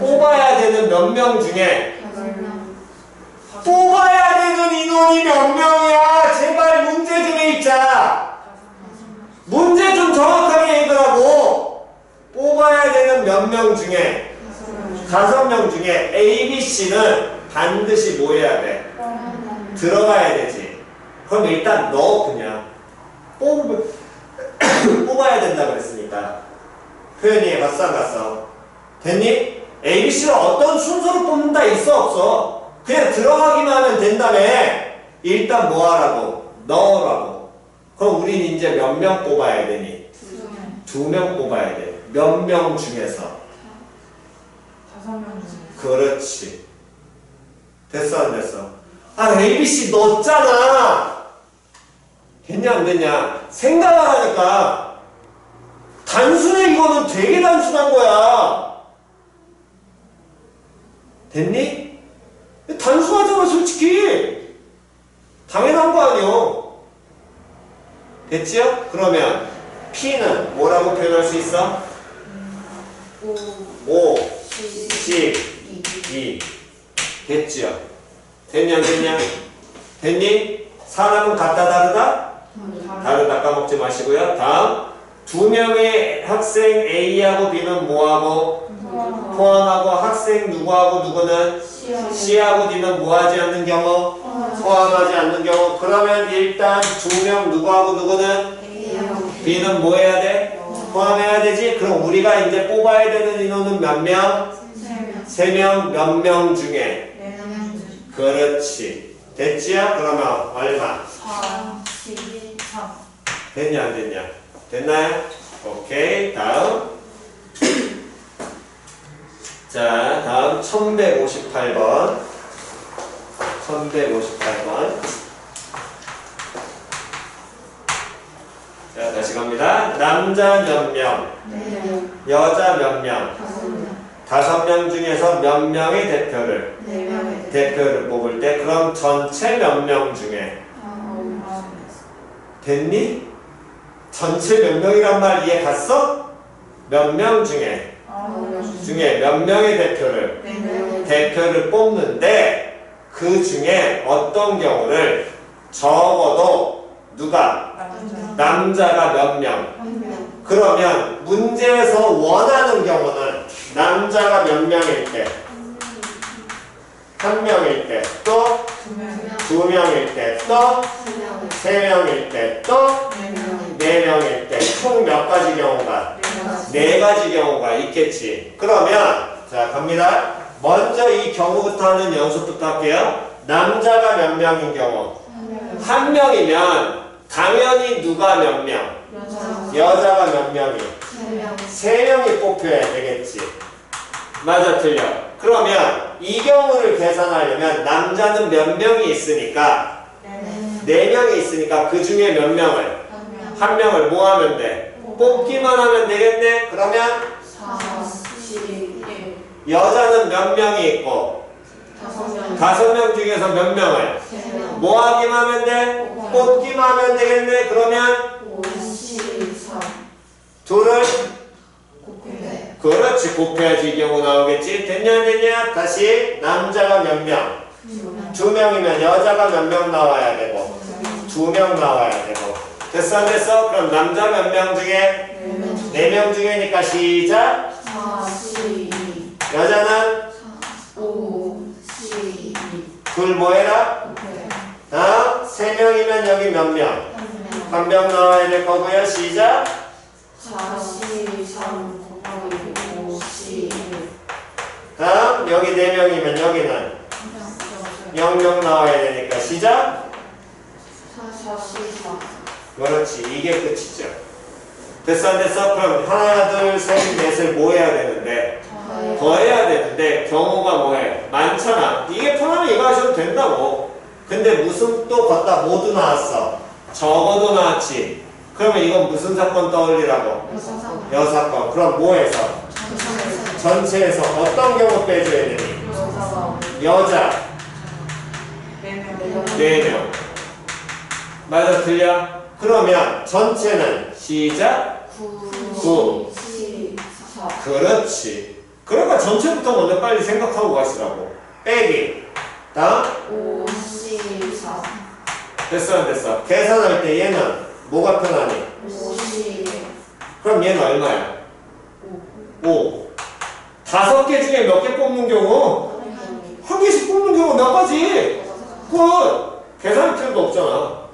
Speaker 1: 뽑아야 되는 몇 명 중에? 뽑아야 되는 인원이 몇 명이야? 제발 문제 좀 읽자. 문제 좀 정확하게 읽으라고. 뽑아야 되는 몇 명 중에 5명 중에 A, B, C는 반드시 뭐 해야 돼? 들어가야 되지. 그럼 일단 너 그냥 뽑아야 된다 그랬으니까 표현이 갔어 안 갔어? 됐니? A, B, C를 어떤 순서로 뽑는다 있어 없어? 그냥 들어가기만 하면 된다며. 일단 뭐 하라고? 넣으라고. 그럼 우린 이제 몇 명 뽑아야 되니? 2명 뽑아야 돼. 몇 명 중에서?
Speaker 2: 5명 중에.
Speaker 1: 그렇지. 됐어 안 됐어? 아 ABC 넣었잖아. 됐냐 안 됐냐? 생각을 하니까 단순해. 이거는 되게 단순한 거야. 됐니? 단순하잖아 솔직히. 당연한 거 아니요. 됐지요? 그러면 P는 뭐라고 표현할 수 있어? 5, 10, 2 됐지요? 됐냐 안 됐냐? 됐니? 사람은 같다 다르다? 다르다 까먹지 마시고요. 다음 2명의 학생 A하고 B는 뭐하고? 포함하고 학생 누구하고 누구는? C하고 D는 뭐하지 않는 경우? 포함하지 않는 경우. 그러면 일단 2명 누구하고 누구는? B는 뭐 해야 돼? 포함해야 되지? 그럼 우리가 이제 뽑아야 되는 인원은 몇 명? 3명. 몇 명 중에? 그렇지. 됐지요? 그러면 얼마?
Speaker 2: 43
Speaker 1: 됐냐 안 됐냐? 됐나요? 오케이. 다음 자 다음 1158번 1158번. 자, 다시 갑니다. 남자 몇 명,
Speaker 2: 네.
Speaker 1: 여자 몇 명,
Speaker 2: 5명.
Speaker 1: 5명 중에서 몇 명의
Speaker 2: 4명의
Speaker 1: 대표를 뽑을 때 그럼 전체 몇 명 중에 됐니? 전체 몇 명이란 말 이해 갔어? 몇 명 중에 몇 명의 대표를 뽑는데 그 중에 어떤 경우를 적어도 누가? 남자가 몇 명? 그러면 문제에서 원하는 경우는 남자가 몇 명일 때? 1명일 때, 또 2명일 때, 또 3명일 때, 또 4명일 때, 총 몇 가지 경우가? 4가지 경우가 있겠지. 그러면 자 갑니다. 먼저 이 경우부터 하는 연습부터 할게요. 남자가 몇 명인 경우? 1명이면 당연히 누가 몇 명? 여자가 몇 명이? 3명이 뽑혀야 되겠지. 맞아 틀려. 그러면 이 경우를 계산하려면 남자는 몇 명이 있으니까 4명이 있으니까 그 중에 몇 명을? 1명을 뭐 하면 돼? 뽑기만 하면 되겠네. 그러면 여자는 몇 명이 있고 5명 중에서 몇 명을? 뭐 하기만 하면 돼? 뽑기만 하면 되겠네. 그러면 둘을 그렇지 곱해야지 이 경우 나오겠지. 됐냐 안 됐냐? 다시 남자가 몇 명? 2명이면 여자가 몇 명 나와야 되고 2명 나와야 되고. 됐어 안 됐어? 그럼 남자 몇 명 중에? 4명 중에니까 시작. 여자는? 둘 뭐해라? 다음 3명이면 여기 몇 명? 1명 나와야 될 거고요. 시작. 다음 여기 4명이면 여기는 0명 나와야 되니까 시작. 그렇지 이게 끝이죠. 됐어 안 됐어? 그럼 하나 둘 셋 넷을 뭐 해야 되는데? 더해야 되는데 경우가 뭐해? 많잖아. 이게 편하면 이거 하셔도 된다고. 근데 무슨 또 걷다 모두 나왔어. 적어도 나왔지. 그러면 이건 무슨 사건 떠올리라고? 여사건. 그럼 뭐해서? 전체에서 어떤 경우 빼줘야 되니? 여자 4명. 맞아 틀려? 그러면 전체는 시작 9. 그렇지. 그러니까 전체부터 먼저 빨리 생각하고 가시라고. 빼기. 다음? 됐어 안 됐어? 계산할 때 얘는 뭐가 편하니? 그럼 얘는 얼마야? 5. 5개 중에 몇 개 뽑는 경우? 한 개씩 뽑는 경우 몇 가지? 끝! 계산할 필요도 없잖아.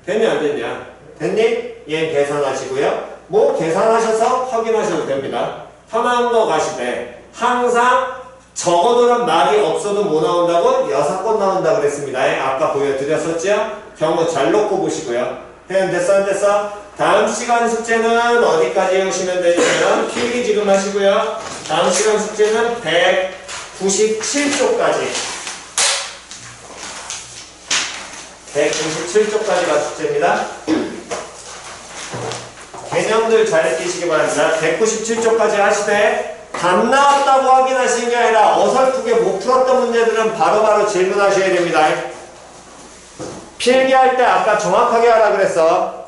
Speaker 1: 됐냐 안 됐냐? 됐니? 얘 계산하시고요. 뭐 계산하셔서 확인하셔도 됩니다. 편한 거 가시되 항상 적어도란 말이 없어도 뭐 나온다고? 6건 나온다고 그랬습니다. 아까 보여드렸었죠? 경우 잘 놓고 보시고요. 됐어 안 됐어? 다음 시간 숙제는 어디까지 해오시면 되냐면 필기 지금 하시고요. 다음 시간 숙제는 197쪽까지 197쪽까지가 숙제입니다. 개념들 잘 익히시기 바랍니다. 197쪽까지 하시되 답 나왔다고 확인하시는 게 아니라 어설프게 못 풀었던 문제들은 바로바로 질문하셔야 됩니다. 필기할 때 아까 정확하게 하라 그랬어.